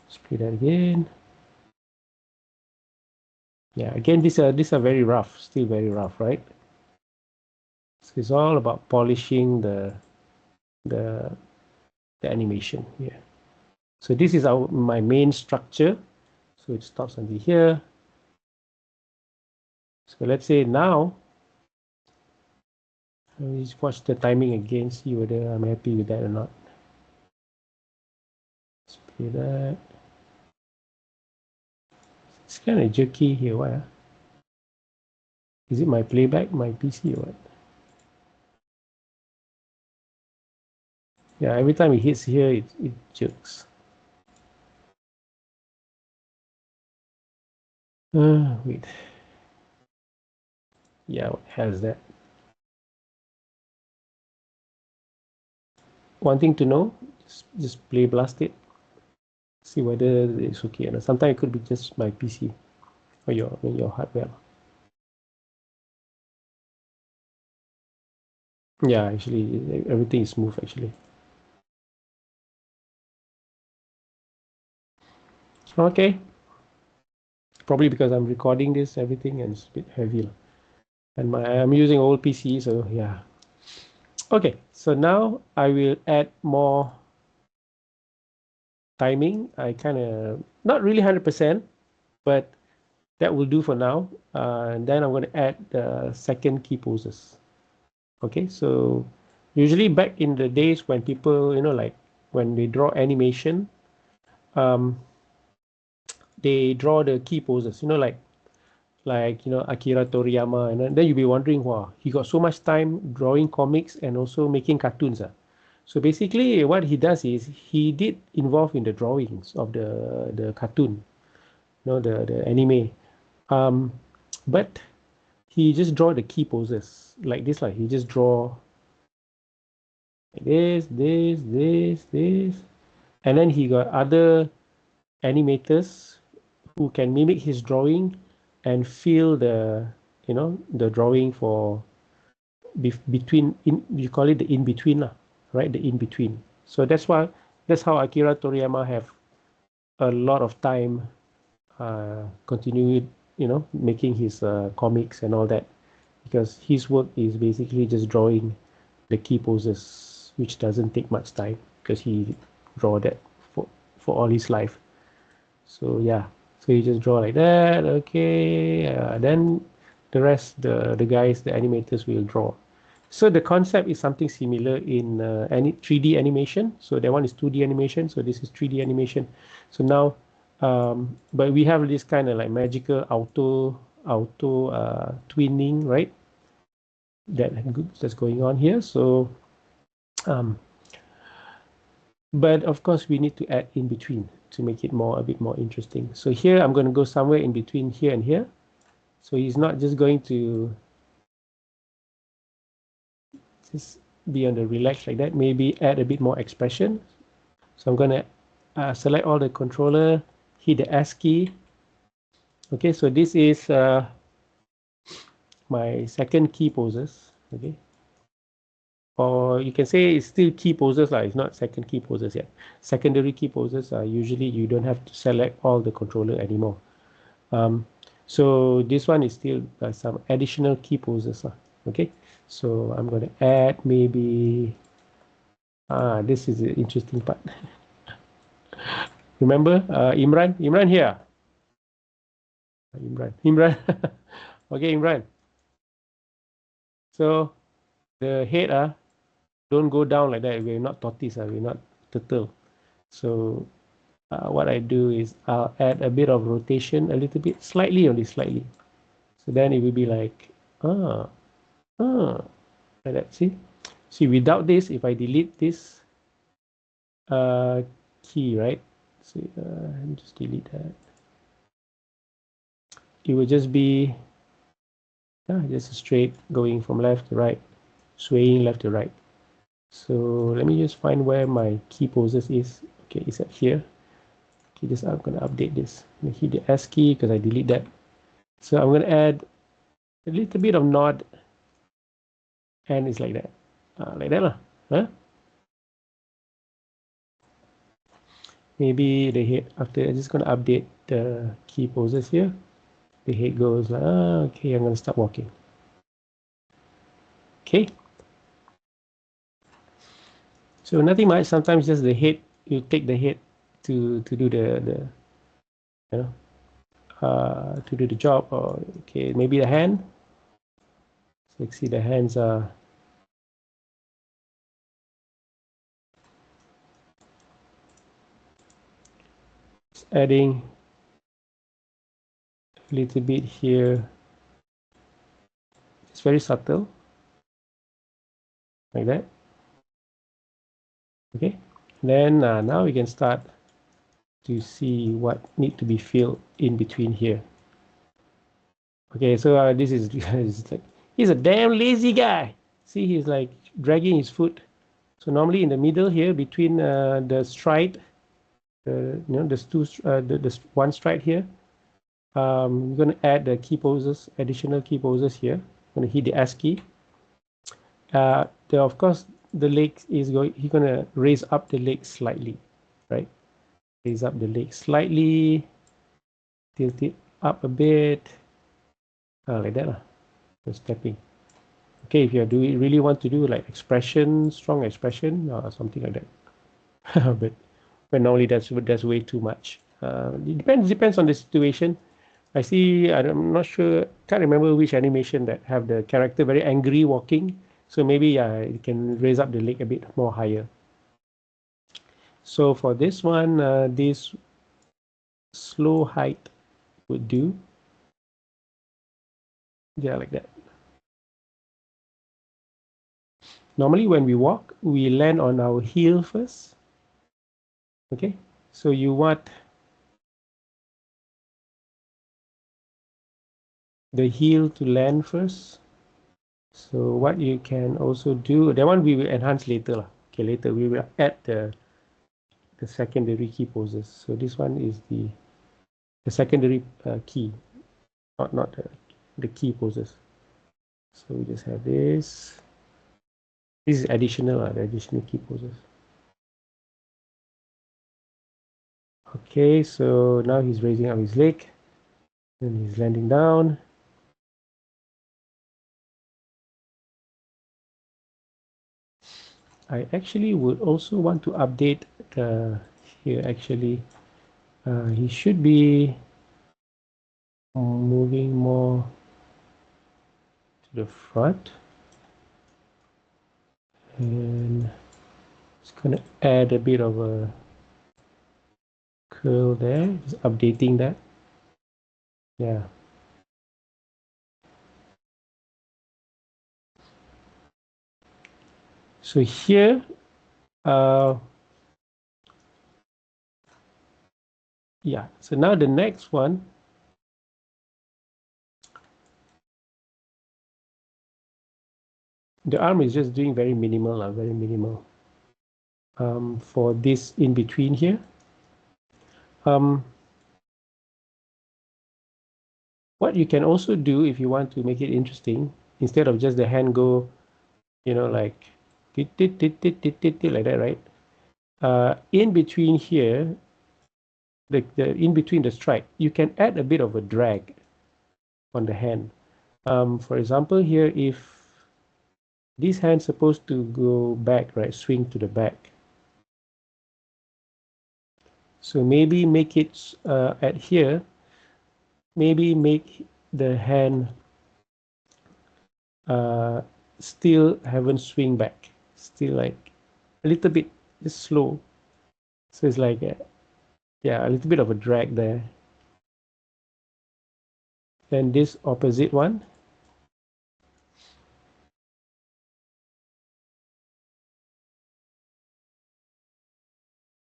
Let's play that again. Yeah, again, these are very rough, still very rough, right? So it's all about polishing the animation here. So this is my main structure. So it stops until here. So let's say now, let me just watch the timing again, see whether I'm happy with that or not. Let's play that. It's kind of jerky here. Why? Is it my playback, my PC, or what? Yeah, every time it hits here, it jerks. Wait. Yeah, what has that? One thing to know, just play blast it. See whether it's okay. And sometimes it could be just my PC or your hardware. Yeah, actually, everything is smooth actually. Okay. Probably because I'm recording this, everything, and it's a bit heavy. And I'm using old PC, so yeah. Okay, so now I will add more timing. I kind of, not really 100%, but that will do for now. And then I'm going to add the second key poses. Okay, so usually back in the days when people, like when they draw animation, um, they draw the key poses, Akira Toriyama, and then you'll be wondering, wow, he got so much time drawing comics and also making cartoons. So basically, what he does is he did involve in the drawings of the cartoon, the anime. Um, but he just draw the key poses like this, like he just draw like this, and then he got other animators who can mimic his drawing and feel the drawing for between, you call it the in between lah, right? The in between. So that's how Akira Toriyama have a lot of time continuing, making his comics and all that, because his work is basically just drawing the key poses, which doesn't take much time because he draw that for all his life. So yeah, so you just draw like that. Okay, then the rest, the guys, the animators will draw. So the concept is something similar in any 3D animation. So that one is 2D animation. So this is 3D animation. So now, but we have this kind of like magical auto twinning, right? That's going on here. So, um, but of course we need to add in between to make it a bit more interesting. So here I'm going to go somewhere in between here and here. So he's not just going to just be on the relax like that. Maybe add a bit more expression. So I'm going to select all the controller, hit the S key. Okay, so this is my second key poses. Okay, or you can say it's still key poses, like it's not second key poses yet. Secondary key poses are usually you don't have to select all the controller anymore. So this one is still some additional key poses. Okay, so I'm going to add maybe, this is the interesting part. Remember Imran here. Imran. Okay, Imran. So the head don't go down like that. We're not tortoise, we're not turtle. So what I do is I'll add a bit of rotation, a little bit, slightly, only slightly. So then it will be like, like that. See, without this, if I delete this key, right? So just delete that. It will just be just straight going from left to right, swaying left to right. So let me just find where my key poses is. Okay, it's at here. Okay, I'm gonna update this. I'm gonna hit the S key because I delete that. So I'm gonna add a little bit of nod, and it's like that, lah. Huh? Maybe the head after. I'm just gonna update the key poses here. the head goes, okay, I'm going to start walking. Okay. So nothing much. Sometimes just the head, you take the head to do the you know, to do the job. Or okay, maybe the hand. So you see the hands are adding a little bit here. It's very subtle, like that. Okay, then now we can start to see what need to be filled in between here. Okay, so this is he's a damn lazy guy. See, he's like dragging his foot. So normally in the middle here, between the stride, there's two, the one stride here. We're going to add the key poses, additional key poses here. I'm going to hit the S key. Of course, the leg is going. He's going to raise up the leg slightly, right? Raise up the leg slightly, tilt it up a bit, like that, stepping. Okay, if you really want to do like expression, strong expression, or something like that, but normally that's way too much. It depends on the situation. I see. I'm not sure. Can't remember which animation that have the character very angry walking. So maybe you can raise up the leg a bit more higher. So for this one, this slow height would do. Yeah, like that. Normally when we walk, we land on our heel first. Okay, so you want the heel to land first. So what you can also do, that one we will enhance later. Okay, later we will add the secondary key poses. So this one is the secondary key, not the key poses. So we just have this. This is additional, the additional key poses. Okay, so now he's raising up his leg, and he's landing down. I actually would also want to update here. Actually, he should be moving more to the front, and it's gonna add a bit of a curl there. Just updating that. Yeah. So here, yeah. So now the next one, the arm is just doing very minimal, very minimal. For this in between here. What you can also do if you want to make it interesting, instead of just the hand go, like like that, right? In between here, the in between the strike, you can add a bit of a drag on the hand. For example, here, if this hand's supposed to go back, right, swing to the back. So maybe make it at here, maybe make the hand still haven't swing back, still like a little bit just slow. So it's like a little bit of a drag there. Then this opposite one,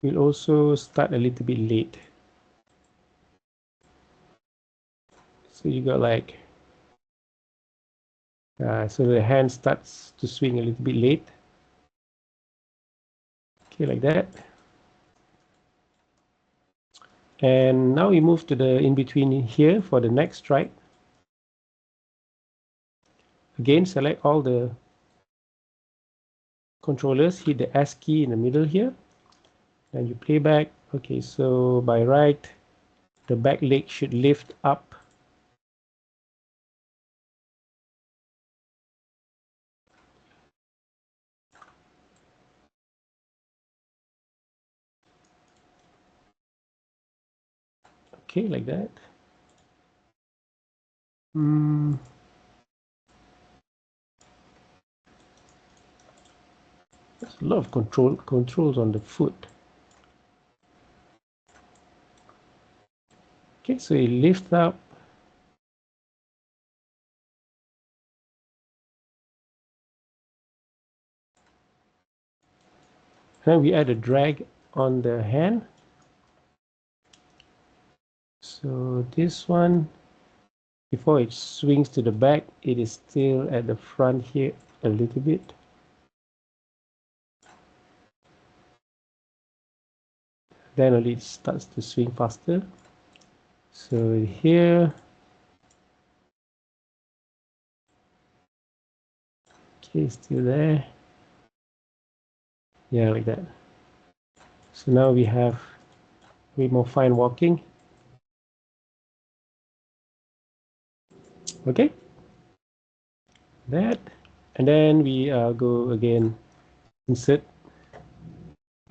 will also start a little bit late. So you got like, so the hand starts to swing a little bit late. Okay, like that. And now we move to the in-between here for the next strike. Again, select all the controllers, hit the S key in the middle here, and you play back. Okay, so by right, the back leg should lift up Okay, like that. There's a lot of controls on the foot. Okay, so you lift up. Then we add a drag on the hand. So this one, before it swings to the back, it is still at the front here a little bit. Then only it starts to swing faster. So here, okay, still there. Yeah, like that. So now we have a bit more fine walking. Okay, that. And then we go again, insert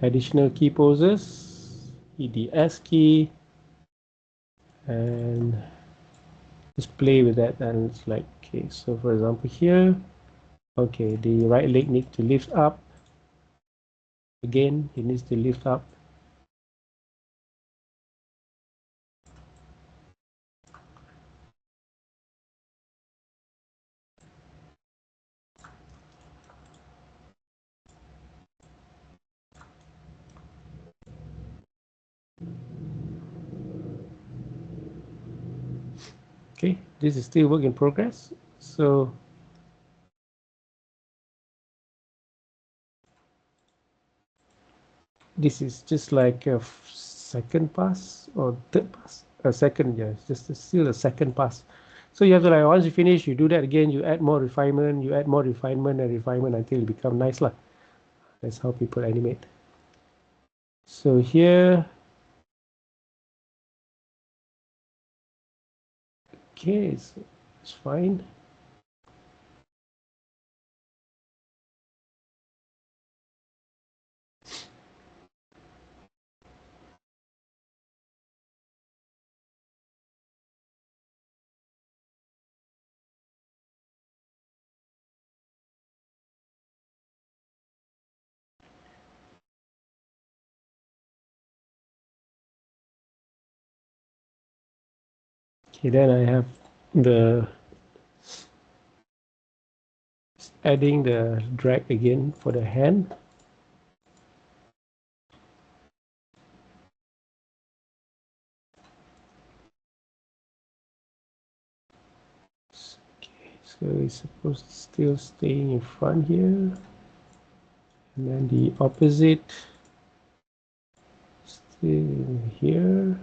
additional key poses, hit the S key, and just play with that. And it's like, okay, so for example here, okay, the right leg needs to lift up. Again, it needs to lift up. Okay, this is still work in progress. So this is just like a second pass or third pass. A second, yeah, it's just still a second pass. So you have to, like, once you finish, you do that again, you add more refinement, you add more refinement and refinement until it become nice lah. That's how people animate. So here, okay, it's fine. Okay, then I have the adding the drag again for the hand. Okay, so it's supposed to still stay in front here, and then the opposite still here.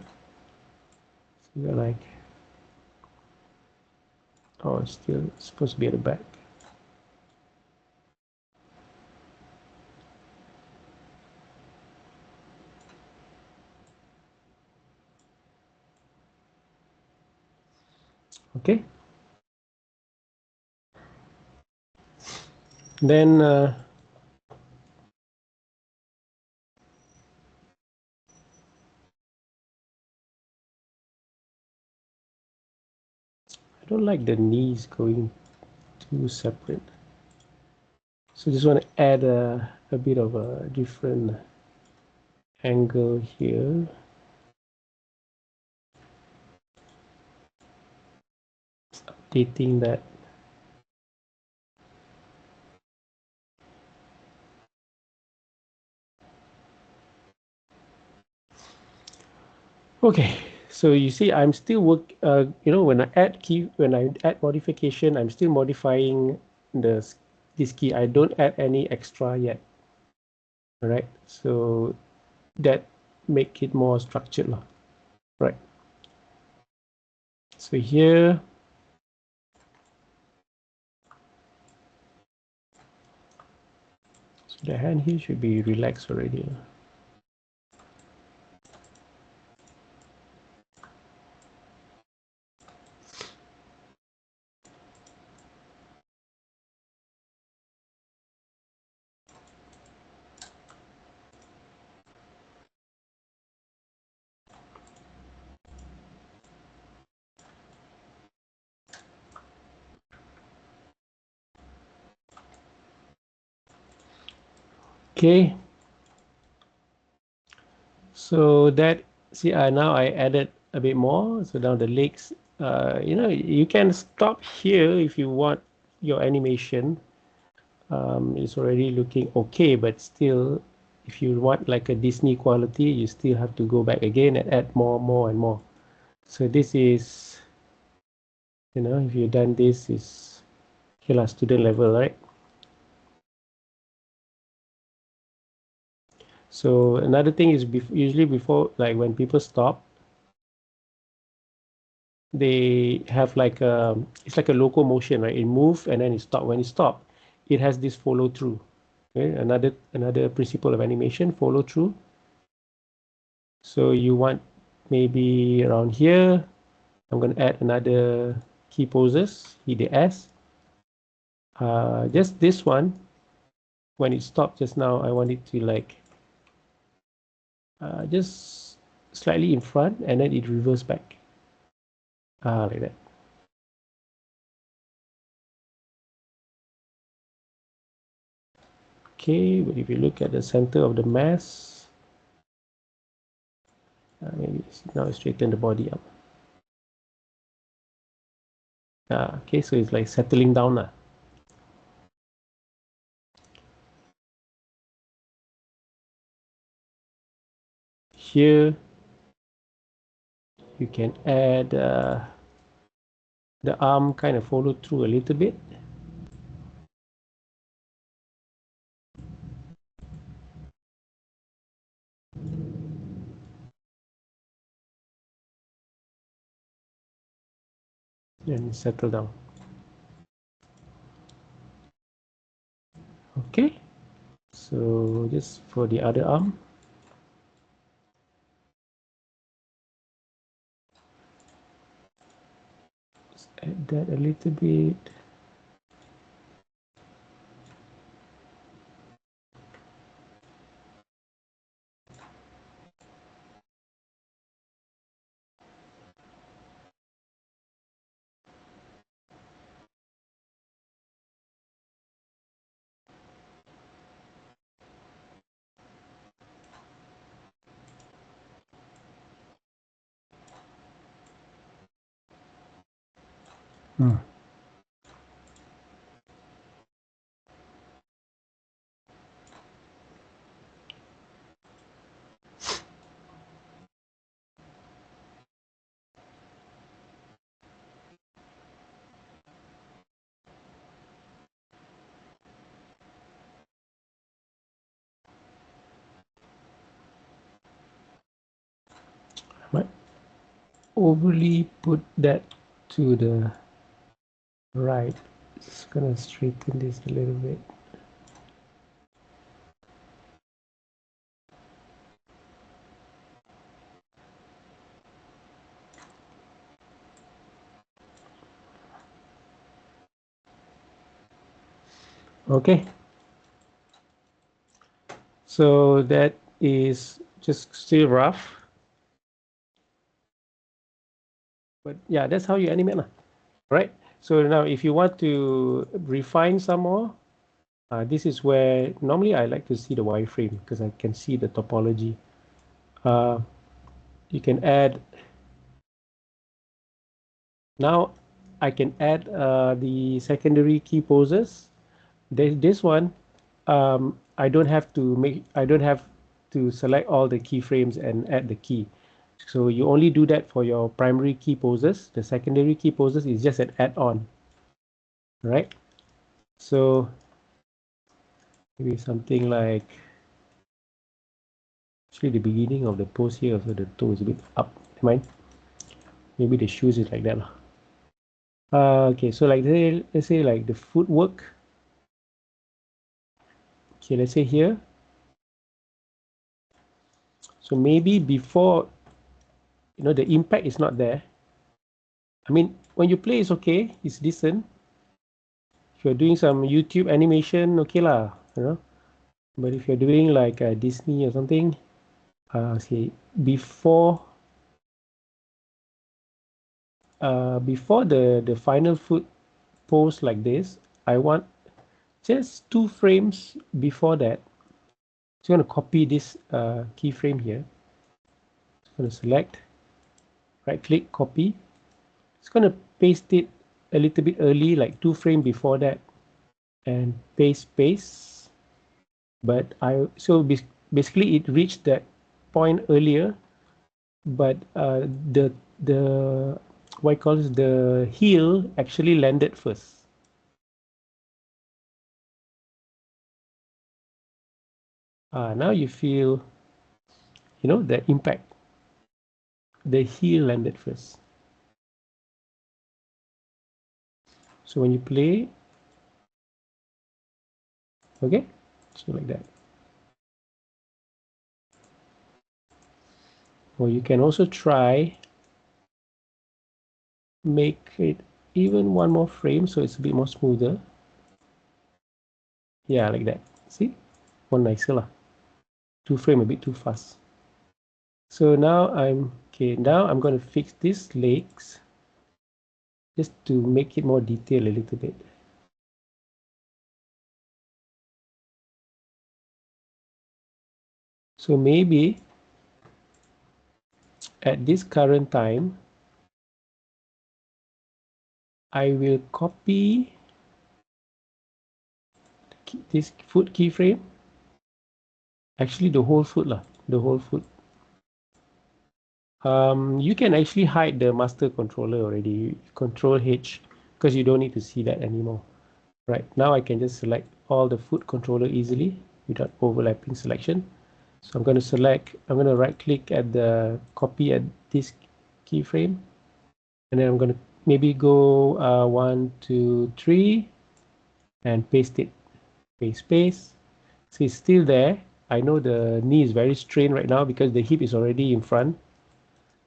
So you're like, oh, it's still supposed to be at the back. Okay. Then I don't like the knees going too separate. So just want to add a bit of a different angle here. Updating that. Okay, so you see, I'm still when when I add modification, I'm still modifying this key. I don't add any extra yet. All right, so that make it more structured lah. Right. So here, so the hand here should be relaxed already. Okay. So that, see, now I added a bit more. So now the legs, you know, you can stop here if you want your animation. It's already looking okay, but still, if you want like a Disney quality, you still have to go back again and add more and more. So this is, you know, if you've done this, is okay, student level, right? So another thing is usually before, like when people stop, they have like it's like a locomotion, right? It move and then it stop. When it stop, it has this follow through. Okay, another principle of animation, follow through. So you want maybe around here. I'm going to add another key poses, hit the S. Just this one, when it stopped just now, I want it to like just slightly in front and then it reverse back. Like that. Okay, but if you look at the center of the mass, maybe now straighten the body up. Okay, so it's like settling down now. Here, you can add the arm kind of follow through a little bit. And settle down. Okay, so just for the other arm. Just add that a little bit. Might overly put that to the right. Just gonna straighten this a little bit. Okay, so that is just still rough, but yeah, that's how you animate lah, right? So now if you want to refine some more, this is where normally I like to see the wireframe because I can see the topology. You can add, now I can add the secondary key poses. This one, I don't have to select all the keyframes and add the key. So you only do that for your primary key poses. The secondary key poses is just an add-on, right? So maybe something like, actually the beginning of the pose here, so the toe is a bit up. Mind? Maybe the shoes is like that. Okay, so like let's say like the footwork. Okay, let's say here. So maybe before, you know, the impact is not there. I mean, when you play, it's okay, it's decent. If you're doing some YouTube animation, okay lah, you know. But if you're doing like Disney or something, say before before the final foot pose like this, I want just 2 frames before that. So I'm going to copy this keyframe here. I'm going to select, right click, copy. It's going to paste it a little bit early, like 2 frames before that, and paste. But basically it reached that point earlier, but the what I call it, the heel actually landed first. Now you feel, the impact. The heel landed first. So when you play, okay, so like that. Or you can also try make it even one more frame so it's a bit more smoother. Yeah, like that. See, one nicer lah. 2 frame a bit too fast. So now now I'm going to fix these legs just to make it more detailed a little bit. So maybe at this current time, I will copy this foot keyframe. Actually, the whole foot lah, the whole foot. You can actually hide the master controller already. Control H, because you don't need to see that anymore. Right now, I can just select all the foot controller easily without overlapping selection. So I'm going to right click at the copy at this keyframe, and then I'm going to maybe go 1, 2, 3, and paste it. Paste. So it's still there. I know the knee is very strained right now because the hip is already in front.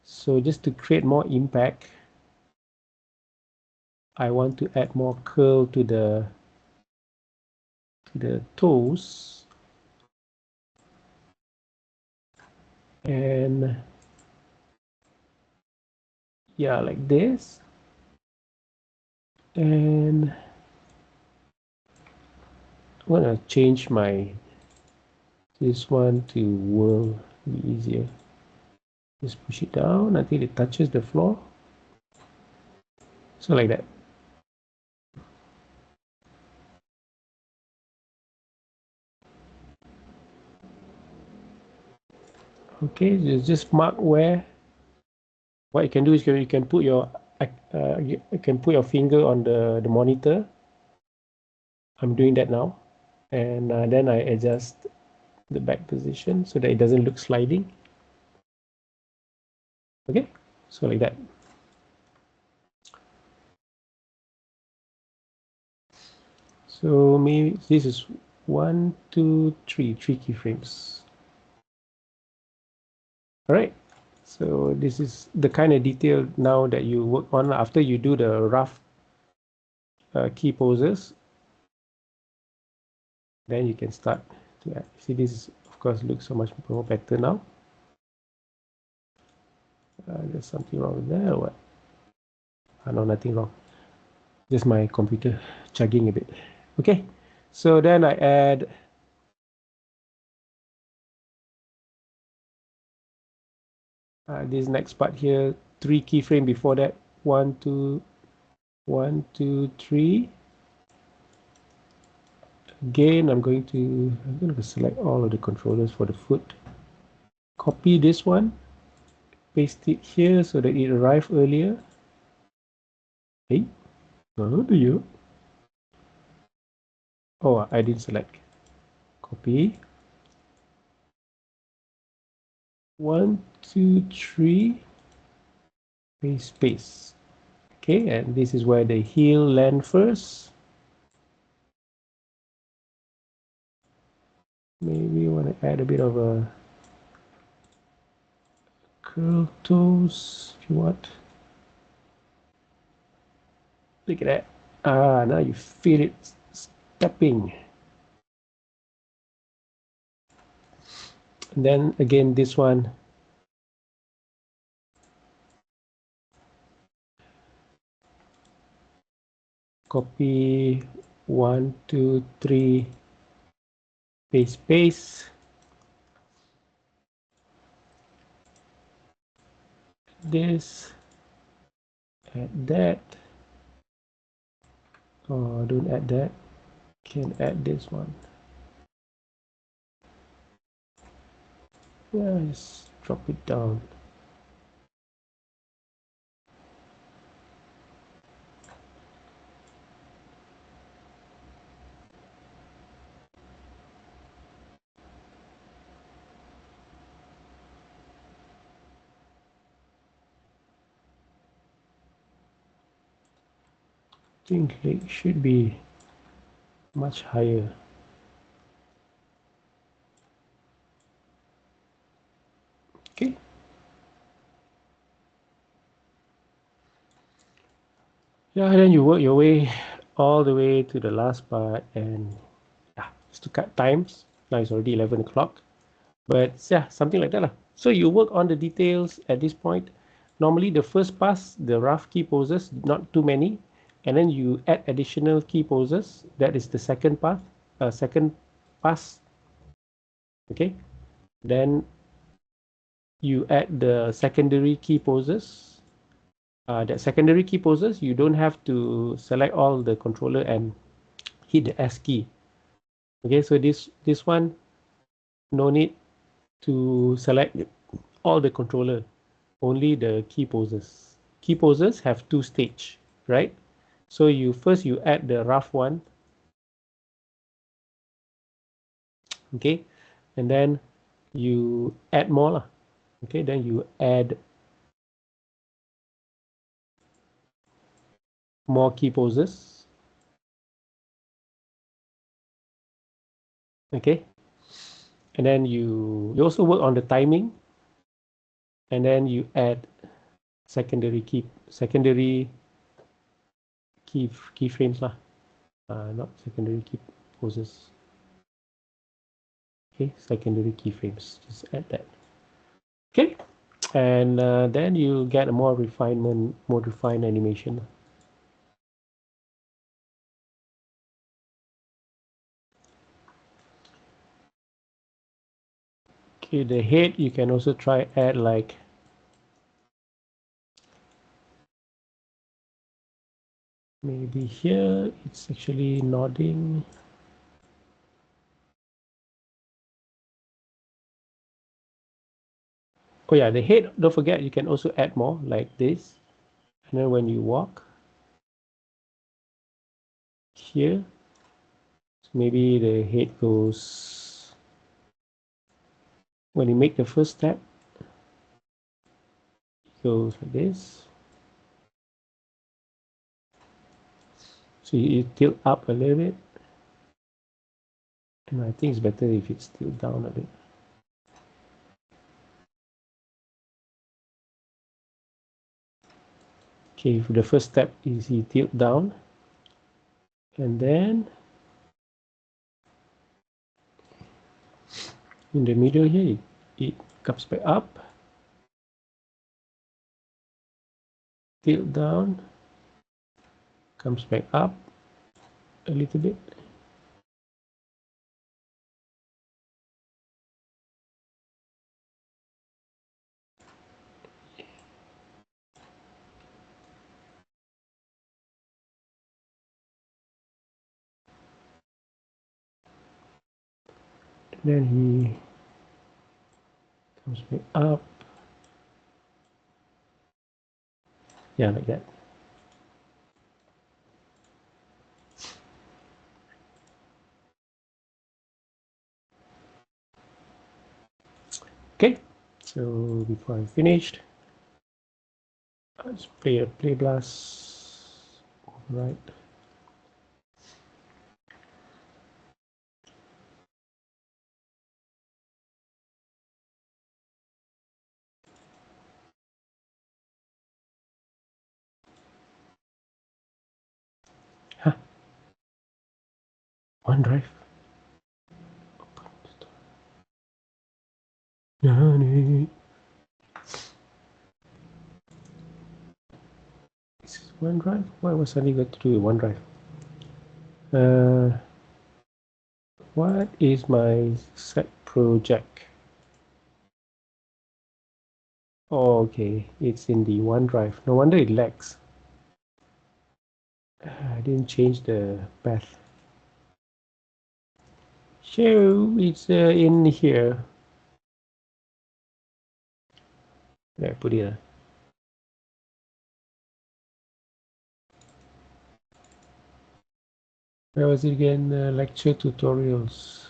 So just to create more impact, I want to add more curl to the toes. And yeah, like this. And I'm gonna change this one to whirl, be easier. Just push it down until it touches the floor. So like that. Okay, just mark where. What you can do is you can put your finger on the monitor. I'm doing that now, and then I adjust the back position so that it doesn't look sliding. Okay, so like that. So maybe this is 1, 2, 3 keyframes. All right. So this is the kind of detail now that you work on after you do the rough key poses. Then you can start to add. See, this is, of course, looks so much more better now. There's something wrong with there or what? No, nothing wrong. Just my computer chugging a bit. Okay, so then I add this next part here, 3 keyframe before that. 1, 2, 1, 2, 3. Again, I'm going to select all of the controllers for the foot. Copy this one, paste it here so that it arrived earlier. Hey, how do you? Oh, I didn't select. Copy. 1, 2, 3. Paste. Okay, and this is where the heel land first. Maybe you want to add a bit of a curl toes if you want. Look at that. Now you feel it stepping. And then again, this one. Copy 1, 2, 3. Paste. this, add that. Oh, don't add that. Can add this one. Yeah, just drop it down. I think it should be much higher. Okay. Yeah, and then you work your way all the way to the last part, and yeah, just to cut times. Now it's already 11 o'clock. But yeah, something like that lah. So you work on the details at this point. Normally the first pass, the rough key poses, not too many, and then you add additional key poses. That is the second path, second pass. Okay, then you add the secondary key poses. That secondary key poses, you don't have to select all the controller and hit the S key. Okay, so this one, no need to select all the controller, only the key poses. Key poses have two stage, right? So you first you add the rough one, okay, and then you add more lah. Okay, then you add more key poses. Okay, and then you also work on the timing, and then you add secondary keyframes lah. Not secondary key poses. Okay, secondary keyframes. Just add that. Okay, and then you get a more refined animation. Okay, the head you can also try add like maybe here it's actually nodding. Oh yeah, the head, don't forget you can also add more like this. And then when you walk here, maybe the head goes, when you make the first step, it goes like this. So you tilt up a little bit. And I think it's better if it's tilted down a bit. Okay, for the first step is you tilt down. And then in the middle here, it comes back up. Tilt down. Comes back up a little bit. Then he comes back up. Yeah, like that. Okay, so before I finished, let's play a play blast. Right. Huh. OneDrive. Nani. This is OneDrive? What was suddenly got to do with OneDrive? What is my set project? Oh, okay, it's in the OneDrive. No wonder it lags. I didn't change the path. So it's in here. Where I put it. Where was it again? Lecture tutorials.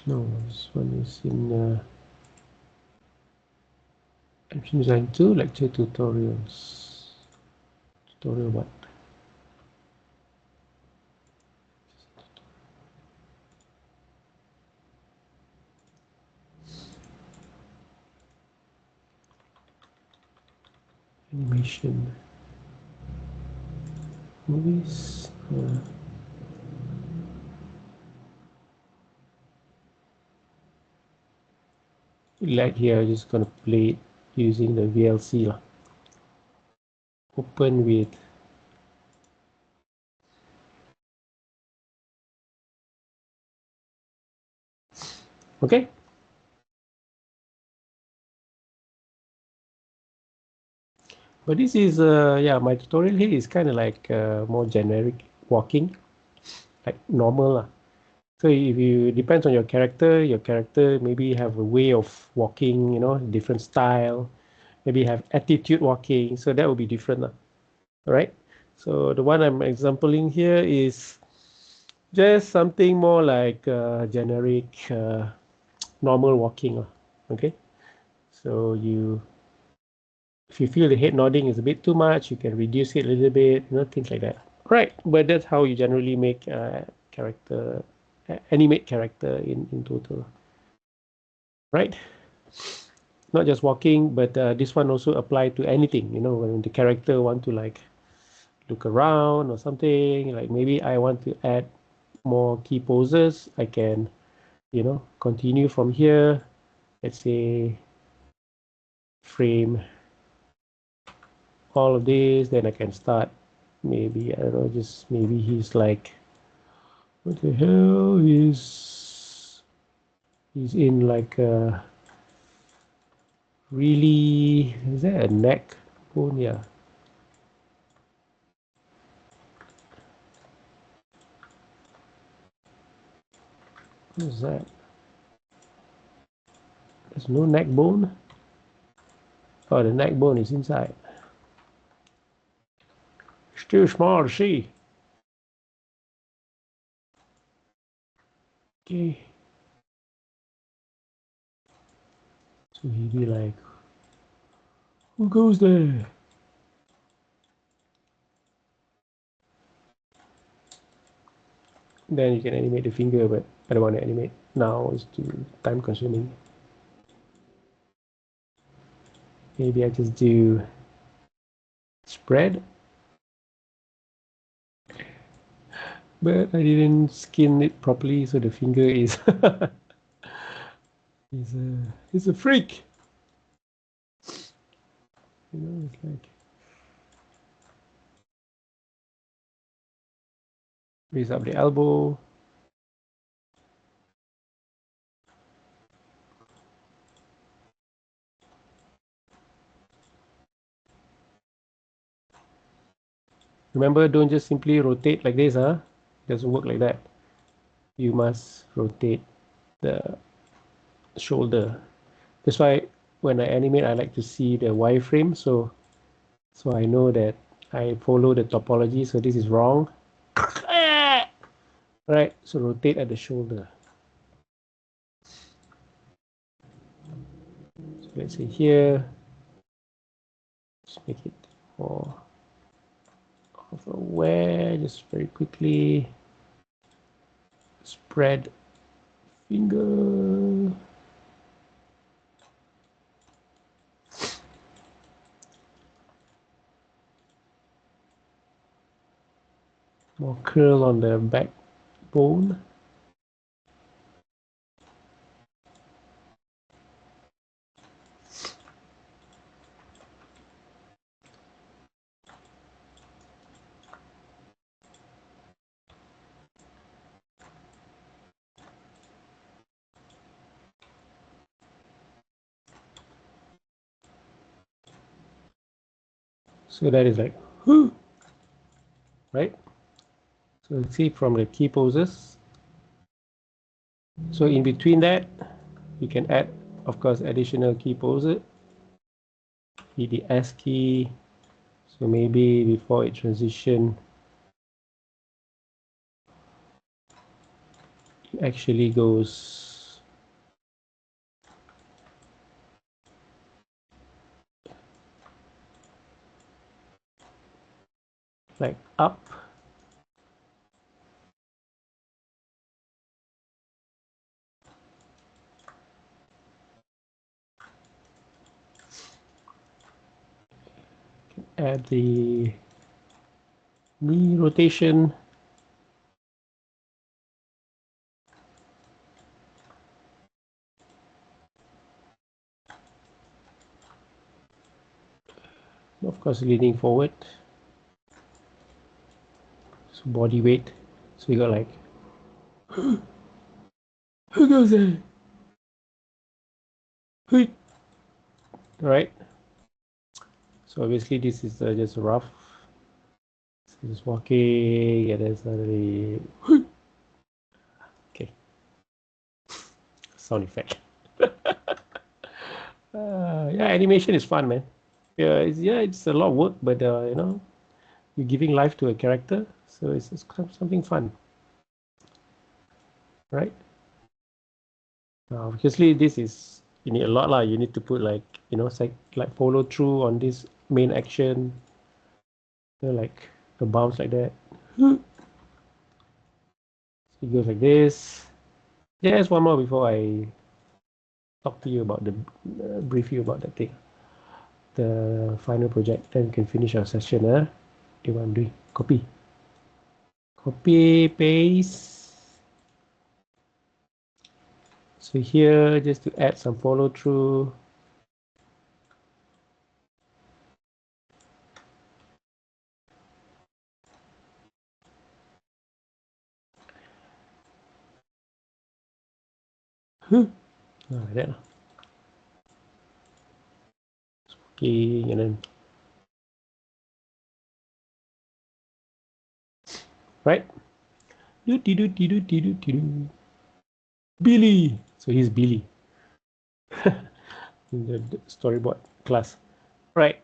No, this one is in Action Design 2, lecture tutorials. Tutorial what? Animation. Movies. Like here, I'm just gonna play it using the VLC lah. Open with. Okay. But this is yeah, my tutorial here is kind of like more generic walking, like normal lah. So if you depends on your character maybe have a way of walking, you know, different style, maybe have attitude walking, so that will be different lah. All right. So the one I'm exampling here is just something more like generic normal walking lah. Okay. So if you feel the head nodding is a bit too much, you can reduce it a little bit, you know, things like that. Right, but that's how you generally make character, animate character in total. Right? Not just walking, but this one also apply to anything, you know, when the character want to like look around or something, like maybe I want to add more key poses, I can, you know, continue from here. Let's say frame all of this, then I can start maybe, I don't know, just maybe he's like, what the hell is, he's in like a really, is that a neck bone? Yeah. What is that? There's no neck bone? Oh, the neck bone is inside. It's too small to see. Okay. So he'd be like, who goes there? Then you can animate the finger, but I don't want to animate now, it's too time consuming. Maybe I just do spread, but I didn't skin it properly, so the finger is is a freak. You know, it's like raise up the elbow. Remember, don't just simply rotate like this, huh? It doesn't work like that. You must rotate the shoulder. That's why when I animate, I like to see the wireframe, so I know that I follow the topology. So this is wrong. Right. So rotate at the shoulder. So let's say here. Let's make it more of a wear. Just very quickly. Spread finger. More curl on the backbone. So that is like, right? So let's see from the key poses. So in between that, you can add, of course, additional key poses. Hit the S key. So maybe before it transition, it actually goes like up. Add the knee rotation. Of course, leaning forward. So body weight. So you got like, who goes there? Right? So obviously this is just rough. So just walking and then suddenly, okay, sound effect. Yeah, animation is fun, man. Yeah, it's a lot of work, but you know, you're giving life to a character, so it's something fun, right? Obviously, this is you need a lot lah. You need to put like like follow through on this main action, like a bounce like that. So it goes like this. Just one more before I talk to you about the brief you about that thing, the final project. Then we can finish our session. Okay, what I'm doing, copy, paste. So here, just to add some follow through. Like that. Okay, and then right. Billy. So he's Billy in the storyboard class. Right.